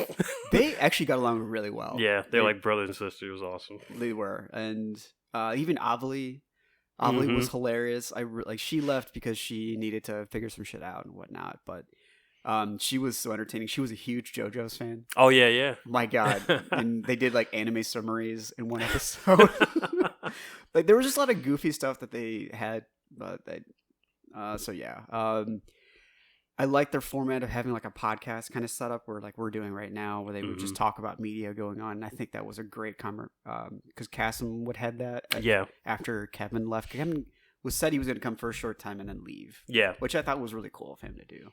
they actually got along really well. Yeah, they're like brothers and sisters. It was awesome. They were, and even Avali. Avali was hilarious. She left because she needed to figure some shit out and whatnot, but she was so entertaining. She was a huge JoJo's fan. Oh yeah. My God. And they did like anime summaries in one episode. Like there was just a lot of goofy stuff that they had, but so yeah. I like their format of having like a podcast kind of setup where like we're doing right now, where they would just talk about media going on. And I think that was a great because Cassim would head that. After Kevin left. Kevin said he was going to come for a short time and then leave. Yeah. Which I thought was really cool of him to do.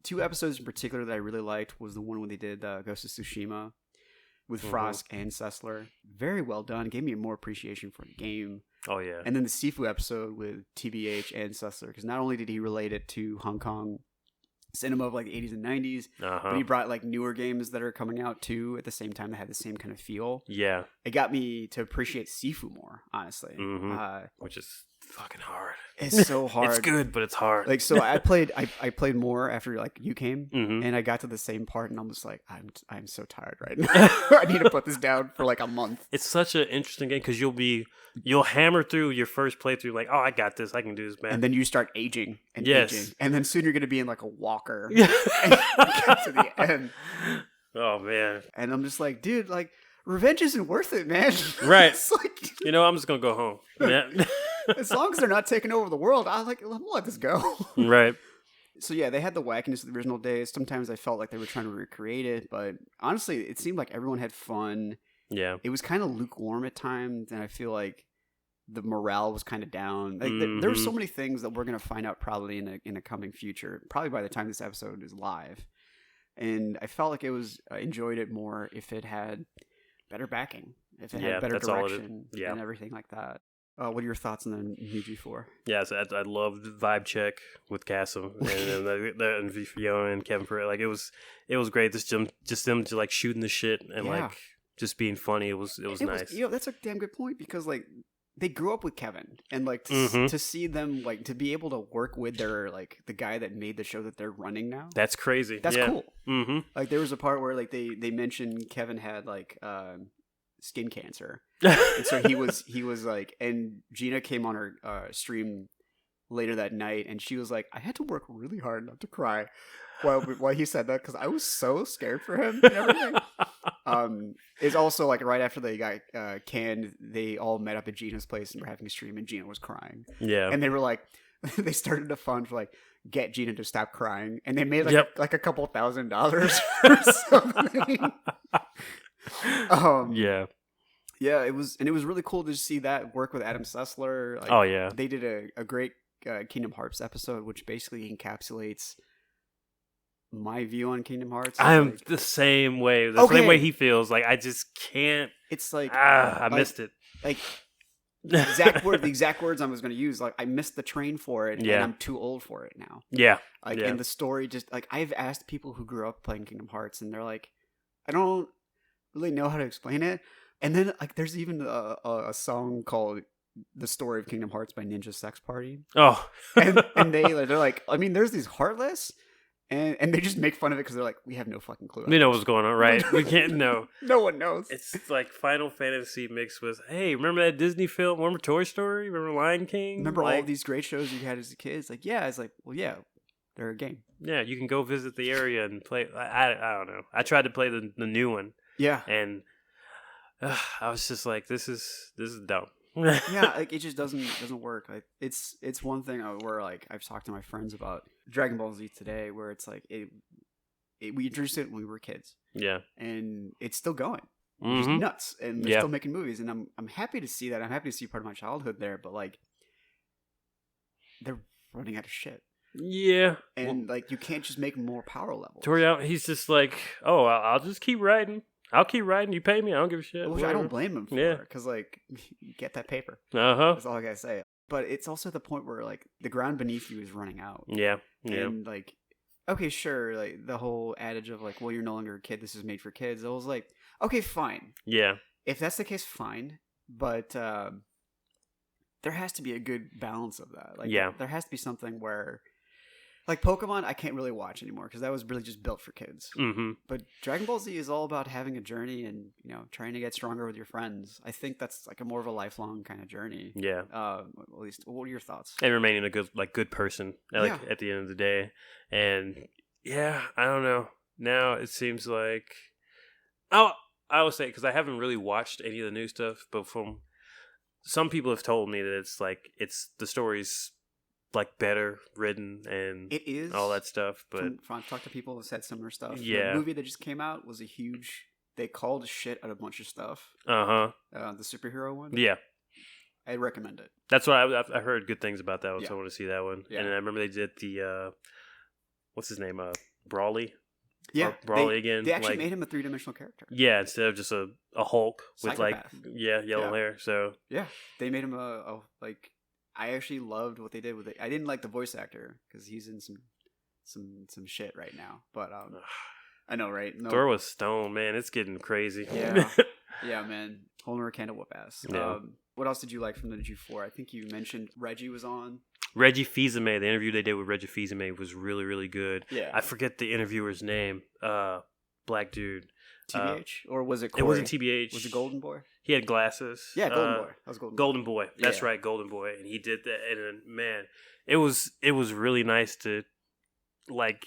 2 episodes in particular that I really liked was the one when they did Ghost of Tsushima with Frost and Sessler. Very well done. Gave me more appreciation for the game. Oh yeah. And then the Sifu episode with TBH and Sessler, because not only did he relate it to Hong Kong cinema of like the 80s and 90s, but he brought like newer games that are coming out too at the same time that had the same kind of feel. Yeah. It got me to appreciate Sifu more, honestly. Which is fucking hard. It's so hard. It's good, but it's hard. Like, so I played more after like you came, and I got to the same part, and I'm just like, I'm so tired right now. I need to put this down for like a month. It's such an interesting game because you'll hammer through your first playthrough like, oh, I got this, I can do this, man. And then you start aging and aging, and then soon you're gonna be in like a walker and get to the end. Oh man. And I'm just like, dude, like revenge isn't worth it, man. Right. It's like, I'm just gonna go home. Yeah. As long as they're not taking over the world, I'll let this go. Right. So yeah, they had the wackiness of the original days. Sometimes I felt like they were trying to recreate it, but honestly, it seemed like everyone had fun. Yeah. It was kind of lukewarm at times, and I feel like the morale was kind of down. Like there were so many things that we're gonna find out probably in a coming future, probably by the time this episode is live. And I felt like I enjoyed it more if it had better backing, if it had better direction, and everything like that. What are your thoughts on the new G4? Yeah, so I loved Vibe Check with Cassim and Fiona and Kevin Ferrer. Like it was great. Just them just like shooting the shit and like just being funny. It was nice. That's a damn good point, because like they grew up with Kevin, and like to see them like to be able to work with their like the guy that made the show that they're running now. That's crazy. That's cool. Mm-hmm. Like there was a part where like they mentioned Kevin had like skin cancer, and so he was like, and Gina came on her stream later that night, and she was like, I had to work really hard not to cry while he said that, because I was so scared for him and everything. It's also like right after they got canned, they all met up at Gina's place and were having a stream, and Gina was crying. Yeah, and they were like, they started a fund for like get Gina to stop crying, and they made like a couple $1,000 or something. Yeah, it was really cool to see that work with Adam Sessler. Like, they did a great Kingdom Hearts episode, which basically encapsulates my view on Kingdom Hearts. I'm like, the same way. The same way he feels. Like I just can't. It's like I missed it. Like The exact words I was going to use. Like, I missed the train for it, Yeah. and I'm too old for it now. Yeah. Like, and the story just, like, I've asked people who grew up playing Kingdom Hearts, and they're like, I don't really know how to explain it. And then, like, there's even a song called "The Story of Kingdom Hearts" by Ninja Sex Party. Oh. and they're like, I mean, there's these Heartless, and they just make fun of it because they're like, we have no fucking clue. We know what's going on, right? We can't know. No one knows. It's like Final Fantasy mixed with, hey, remember that Disney film? Remember Toy Story? Remember Lion King? Remember all these great shows you had as a kid? It's like, yeah. It's like, well, yeah, they're a game. Yeah, you can go visit the area and play. I don't know. I tried to play the new one. Yeah. And I was just like, this is dumb. Yeah, like it just doesn't work. Like it's one thing where like I've talked to my friends about Dragon Ball Z today, where it's like we introduced it when we were kids. Yeah, and it's still going. Mm-hmm. Just nuts, and they're still making movies, and I'm happy to see that. I'm happy to see part of my childhood there, but like they're running out of shit. Yeah, and like you can't just make more power levels. Toriel, he's just like, oh, I'll just keep writing. I'll keep writing. You pay me. I don't give a shit. Which I don't blame him for, because like, get that paper. That's all I gotta say. But it's also the point where like the ground beneath you is running out. Yeah. And like, okay, sure, like the whole adage of like, well, you're no longer a kid. This is made for kids. I was like, okay, fine. Yeah. If that's the case, fine. But there has to be a good balance of that. Like, there has to be something where. Like Pokemon, I can't really watch anymore because that was really just built for kids. Mm-hmm. But Dragon Ball Z is all about having a journey and trying to get stronger with your friends. I think that's like a more of a lifelong kind of journey. Yeah. At least, what are your thoughts? And remaining a good person, at the end of the day. And yeah, I don't know. Now it seems like I will say, because I haven't really watched any of the new stuff, but from some people have told me that it's the story's like better written and it is all that stuff, but I've talked to people who said similar stuff. Yeah, the movie that just came out was they called shit out a bunch of stuff. The superhero one. Yeah, I recommend it. That's what I heard good things about that one, so I want to see that one. Yeah. And I remember they did the what's his name, Brawly. Yeah, Brawly again. They actually made him a 3-dimensional character. Yeah, instead of just a Hulk with Psychopath. yellow hair. So yeah, they made him a like. I actually loved what they did with it. I didn't like the voice actor because he's in some shit right now. But I know, right? No. Thor was stoned, man. It's getting crazy. Yeah, yeah, man. Whole nother can of whoop ass. Yeah. What else did you like from the G4? I think you mentioned Reggie was on. Reggie Fils-Aimé, the interview they did with Reggie Fils-Aimé was really, really good. Yeah. I forget the interviewer's name. Black dude. TBH? Or was it Corey? It wasn't TBH. Was it Golden Boy? He had glasses. Yeah, Golden Boy. That was Golden Boy. Golden Boy. That's right, Golden Boy. And he did that. And man, it was really nice to like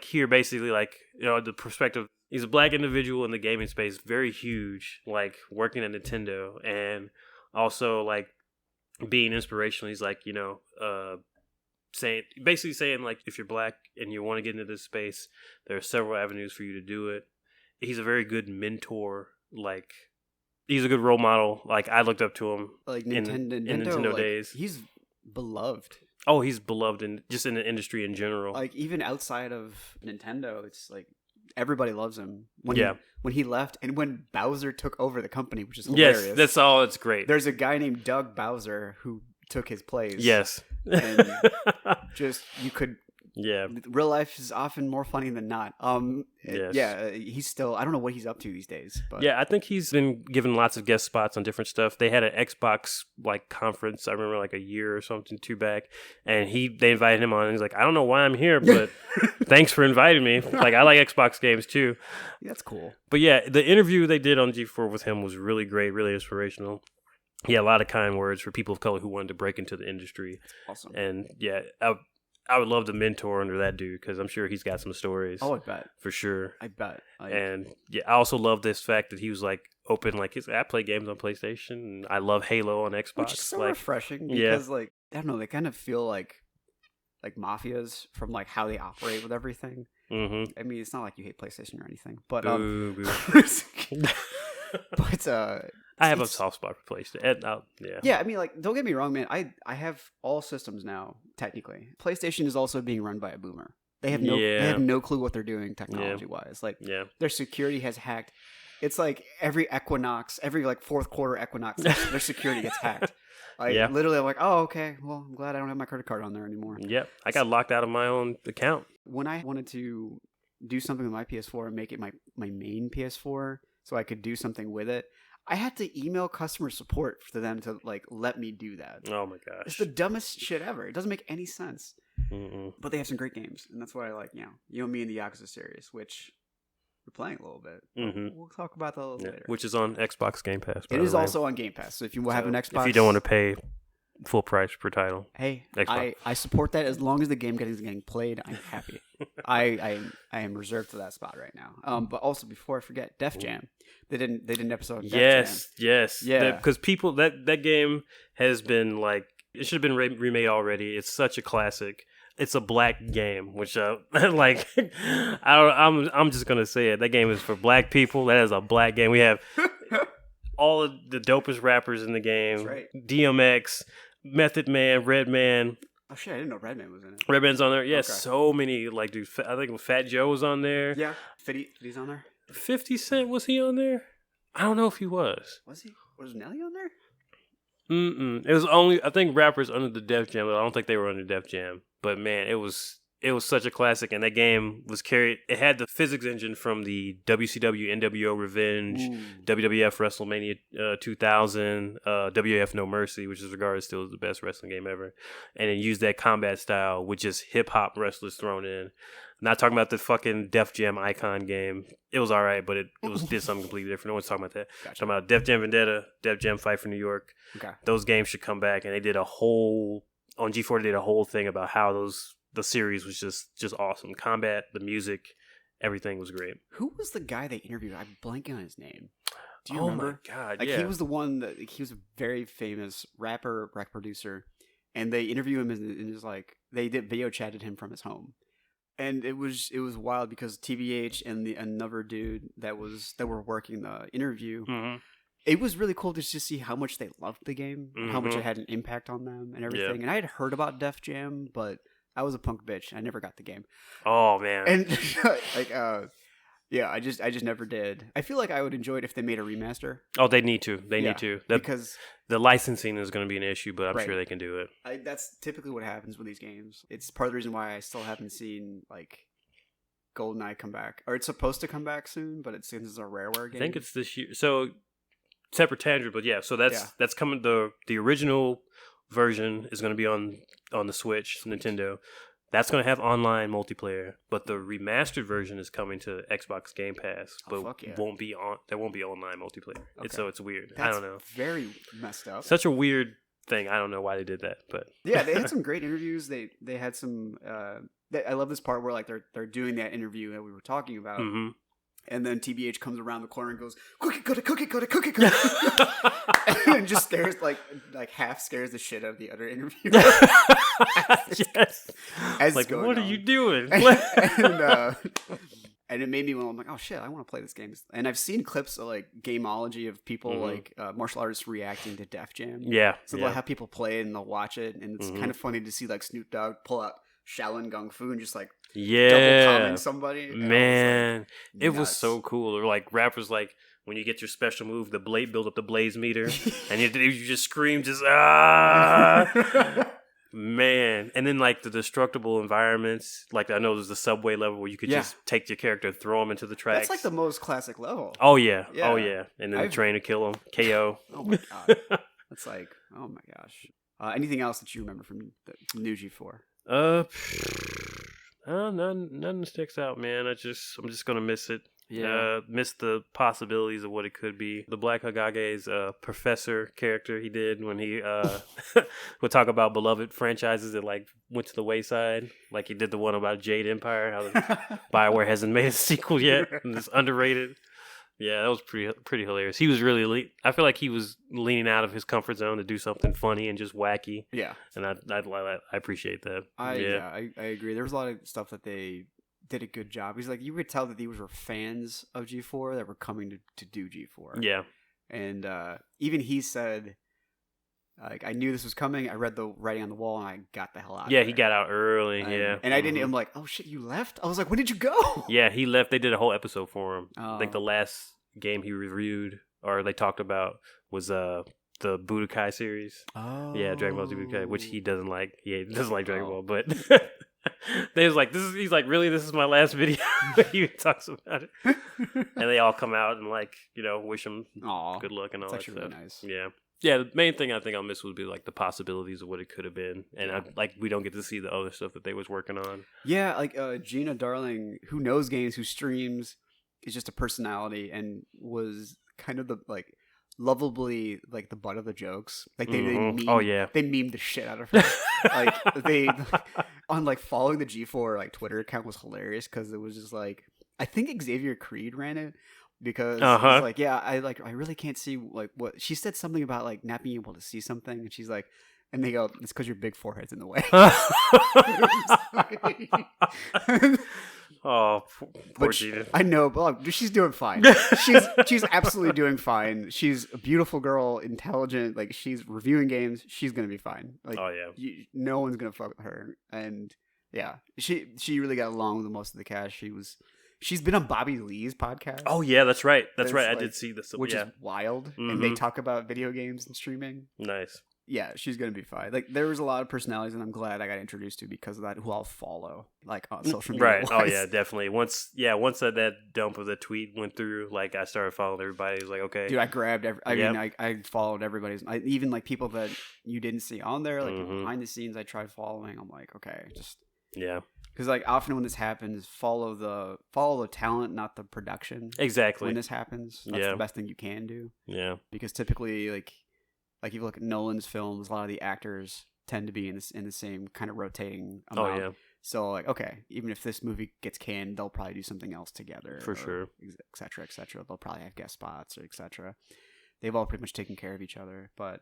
hear basically the perspective. He's a black individual in the gaming space, very huge, like working at Nintendo, and also like being inspirational. He's like, saying like, if you're black and you want to get into this space, there are several avenues for you to do it. He's a very good mentor. Like, he's a good role model. Like, I looked up to him like in Nintendo days. He's beloved. Oh, he's beloved in the industry in general. Like, even outside of Nintendo, it's like everybody loves him. When he left, and when Bowser took over the company, which is hilarious. Yes, that's all. It's great. There's a guy named Doug Bowser who took his place. Yes, and just you could. Yeah, real life is often more funny than not. Yes. Yeah, he's still. I don't know what he's up to these days. But yeah, I think he's been given lots of guest spots on different stuff. They had an Xbox conference. I remember a year or something back, and they invited him on. And he's like, I don't know why I'm here, but thanks for inviting me. Like, I like Xbox games too. Yeah, that's cool. But yeah, the interview they did on G4 with him was really great, really inspirational. He had a lot of kind words for people of color who wanted to break into the industry. That's awesome. And yeah, I would love to mentor under that dude because I'm sure he's got some stories. Oh, I bet. For sure. I bet. And yeah, I also love this fact that he was open, I play games on PlayStation and I love Halo on Xbox. Which is so refreshing because I don't know, they kind of feel like mafias from how they operate with everything. Mm-hmm. I mean, it's not like you hate PlayStation or anything, but but I have a soft spot for PlayStation. Yeah. Yeah, I mean, don't get me wrong, man. I have all systems now. Technically, PlayStation is also being run by a boomer. They have no clue what they're doing technology wise. Their security has hacked It's like every equinox, every like fourth quarter equinox, their security gets hacked. Like literally, I'm like, oh, okay. Well, I'm glad I don't have my credit card on there anymore. Yep, I got locked out of my own account. When I wanted to do something with my PS4 and make it my main PS4, so I could do something with it, I had to email customer support for them to like let me do that. Oh my gosh, it's the dumbest shit ever. It doesn't make any sense. Mm-mm. But they have some great games, and that's why I like you and me and the Yakuza series, which. Playing a little bit. Mm-hmm. We'll talk about that a little later. Which is on Xbox Game Pass. It is also on Game Pass. So if you have an Xbox, if you don't want to pay full price per title, hey, I support that as long as the game is getting played. I'm happy. I am reserved for that spot right now. But also before I forget, Def Jam. They did an episode. Of Def Jam. Yes, yeah. Because people that game has been like it should have been remade already. It's such a classic. It's a black game, which like I'm just gonna say it. That game is for black people. That is a black game. We have all of the dopest rappers in the game. That's right. DMX, Method Man, Redman. Oh shit! I didn't know Redman was in it. Redman's on there. Yeah, so many. Like, dude, I think Fat Joe was on there. Yeah, 50's on there. 50 Cent, was he on there? I don't know if he was. Was he? Was Nelly on there? It was only I think rappers under the Def Jam, but I don't think they were under Def Jam. But man, it was such a classic, and that game was carried. It had the physics engine from the WCW NWO Revenge, WWF WrestleMania 2000, WAF No Mercy, which is regarded still as the best wrestling game ever, and it used that combat style with just hip hop wrestlers thrown in. Not talking about the fucking Def Jam Icon game. It was all right, but it did something completely different. No one's talking about that. Gotcha. Talking about Def Jam Vendetta, Def Jam Fight for New York. Okay. Those games should come back, and they did a whole on G4. They did a whole thing about how the series was just awesome. Combat, the music, everything was great. Who was the guy they interviewed? I'm blanking on his name. Do you remember? remember? Oh my god! Like yeah, he was the one that he was a very famous rapper, rec producer, and they interviewed him and just like they did video chatted him from his home. And it was wild because TBH and another dude that were working the interview. Mm-hmm. It was really cool to just see how much they loved the game, how much it had an impact on them, and everything. Yeah. And I had heard about Def Jam, but I was a punk bitch. I never got the game. Oh man! And like, yeah, I just never did. I feel like I would enjoy it if they made a remaster. Oh, they need to. They need to because the licensing is going to be an issue, but I'm sure they can do it. That's typically what happens with these games. It's part of the reason why I still haven't seen like GoldenEye come back, or it's supposed to come back soon, but since it's a Rareware game. I think it's this year. So separate tangent, but yeah. So that's coming. The original version is going to be on the Switch, Nintendo. That's going to have online multiplayer, but the remastered version is coming to Xbox Game Pass, but won't be on. There won't be online multiplayer. Okay. So it's weird. I don't know. Very messed up. Such a weird thing. I don't know why they did that, but yeah, they had some great interviews. They had some. I love this part where like they're doing that interview that we were talking about. Mm-hmm. And then TBH comes around the corner and goes, "Cookie, cookie, and just scares like half scares the shit out of the other interviewer. Yes, like what are you doing? And it made me I'm like, oh shit, I want to play this game. And I've seen clips of like gameology of people like martial artists reacting to Def Jam. Yeah, so they'll have people play it and they'll watch it, and it's kind of funny to see like Snoop Dogg pull out Shaolin Kung Fu and just like double palming somebody. Man, it was so cool. Or like rappers like when you get your special move, the blade build up the blaze meter, and you just scream, just man. And then like the destructible environments, like I know there's the subway level where you could just take your character and throw him into the tracks. That's like the most classic level. Oh yeah. And then the train to kill him, KO. Oh my god, that's like oh my gosh. Anything else that you remember from the new G4? Nothing sticks out, man. I'm just gonna miss it. Yeah. Miss the possibilities of what it could be. The Black Hogage's professor character he did when he would talk about beloved franchises that like went to the wayside. Like he did the one about Jade Empire, how BioWare hasn't made a sequel yet, and it's underrated. Yeah, that was pretty hilarious. He was really I feel like he was leaning out of his comfort zone to do something funny and just wacky. Yeah, and I appreciate that. I agree. There was a lot of stuff that they did a good job. He's like, you could tell that these were fans of G4 that were coming to do G4. Yeah, and even he said, like, I knew this was coming. I read the writing on the wall, and I got the hell out. Yeah, he got out early. And I didn't. I'm like, oh shit, you left? I was like, when did you go? Yeah, he left. They did a whole episode for him. I think the last game he reviewed or they talked about was the Budokai series. Oh, Yeah, Dragon Ball Z Budokai, which he doesn't like. He doesn't like Dragon Oh. Ball, but they was like, he's like, really, this is my last video. He talks about it, and they all come out and like, wish him Aw, good luck and all that's that actually stuff. really nice. Yeah. Yeah, the main thing I think I'll miss would be like the possibilities of what it could have been, and we don't get to see the other stuff that they was working on. Yeah, like Gina Darling, who knows games, who streams, is just a personality and was kind of the like lovably like the butt of the jokes. Like they meme, they memed the shit out of her. Like they on like following the G4 like Twitter account was hilarious because it was just like I think Xavier Creed ran it. Because it's like, yeah, I really can't see like what she said something about like not being able to see something, and she's like, and they go, it's because your big forehead's in the way. Oh, poor Gina. I know, but she's doing fine. She's absolutely doing fine. She's a beautiful girl, intelligent. Like she's reviewing games. She's gonna be fine. Like, oh yeah, no one's gonna fuck with her. And yeah, she really got along with most of the cast. She's been on Bobby Lee's podcast. Oh yeah, that's right. That's right. Like, I did see this, which is wild. And they talk about video games and streaming. Nice. Yeah, she's gonna be fine. Like there was a lot of personalities, and I'm glad I got introduced to because of that. Who I'll follow, like on social media. Right. Oh yeah, definitely. Once that dump of the tweet went through, like I started following everybody. It was like, okay, dude, I grabbed. I followed everybody's. Even like people that you didn't see on there, like behind the scenes. I tried following. I'm like, okay, just yeah. Because like often when this happens, follow the talent, not the production. Exactly. When this happens, that's the best thing you can do. Yeah. Because typically, like if you look at Nolan's films, a lot of the actors tend to be in the same kind of rotating amount. Oh yeah. So like, okay, even if this movie gets canned, they'll probably do something else together. For sure. Et cetera, et cetera. They'll probably have guest spots or et cetera. They've all pretty much taken care of each other. But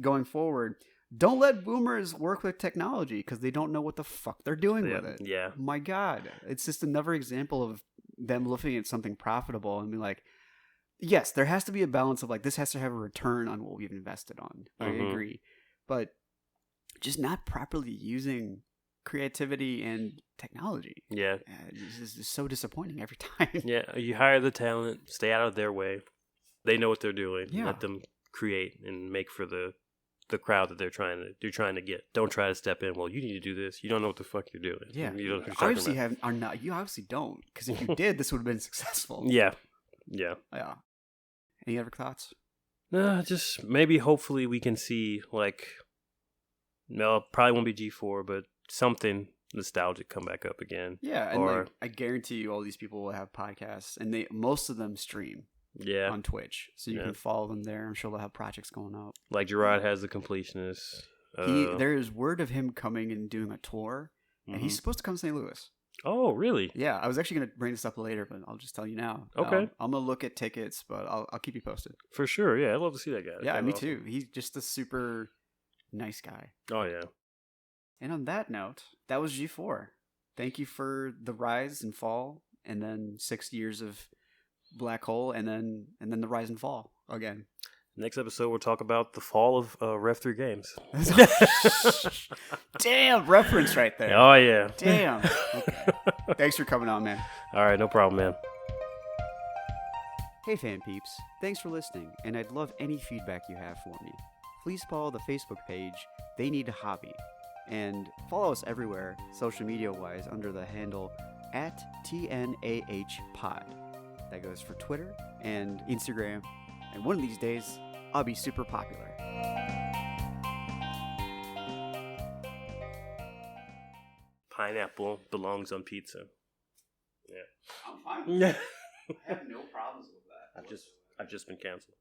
going forward, don't let boomers work with technology because they don't know what the fuck they're doing with it. Yeah. My God. It's just another example of them looking at something profitable and be like, yes, there has to be a balance of like, this has to have a return on what we've invested on. I agree. But just not properly using creativity and technology. Yeah. This is so disappointing every time. Yeah. You hire the talent, stay out of their way. They know what they're doing. Yeah. Let them create and make for the crowd that they're trying to get. Don't try to step in. Well, you need to do this. You don't know what the fuck you're doing. Yeah, you You obviously don't. Because if you did, this would have been successful. Yeah. Any other thoughts? No, just maybe. Hopefully, we can see like. No, probably won't be G4, but something nostalgic come back up again. Yeah, and like, I guarantee you, all these people will have podcasts, and most of them stream. Yeah, on Twitch, so you can follow them there. I'm sure they'll have projects going up. Like Gerard has the Completionist. There is word of him coming and doing a tour, and he's supposed to come to St. Louis. Oh, really? Yeah, I was actually going to bring this up later, but I'll just tell you now. Okay. I'm going to look at tickets, but I'll keep you posted. For sure, yeah. I'd love to see that guy. Yeah, me too. He's just a super nice guy. Oh, yeah. And on that note, that was G4. Thank you for the rise and fall, and then 6 years of black hole, and then the rise and fall again. Next episode, we'll talk about the fall of Rev 3 games. Damn, reference right there. Oh, yeah. Damn. Okay. Thanks for coming on, man. All right, no problem, man. Hey, fan peeps. Thanks for listening, and I'd love any feedback you have for me. Please follow the Facebook page, They Need a Hobby, and follow us everywhere, social media-wise, under the handle @TNAHpod. That goes for Twitter and Instagram, and one of these days, I'll be super popular. Pineapple belongs on pizza. Yeah. I'm fine with that. I have no problems with that. I've just been canceled.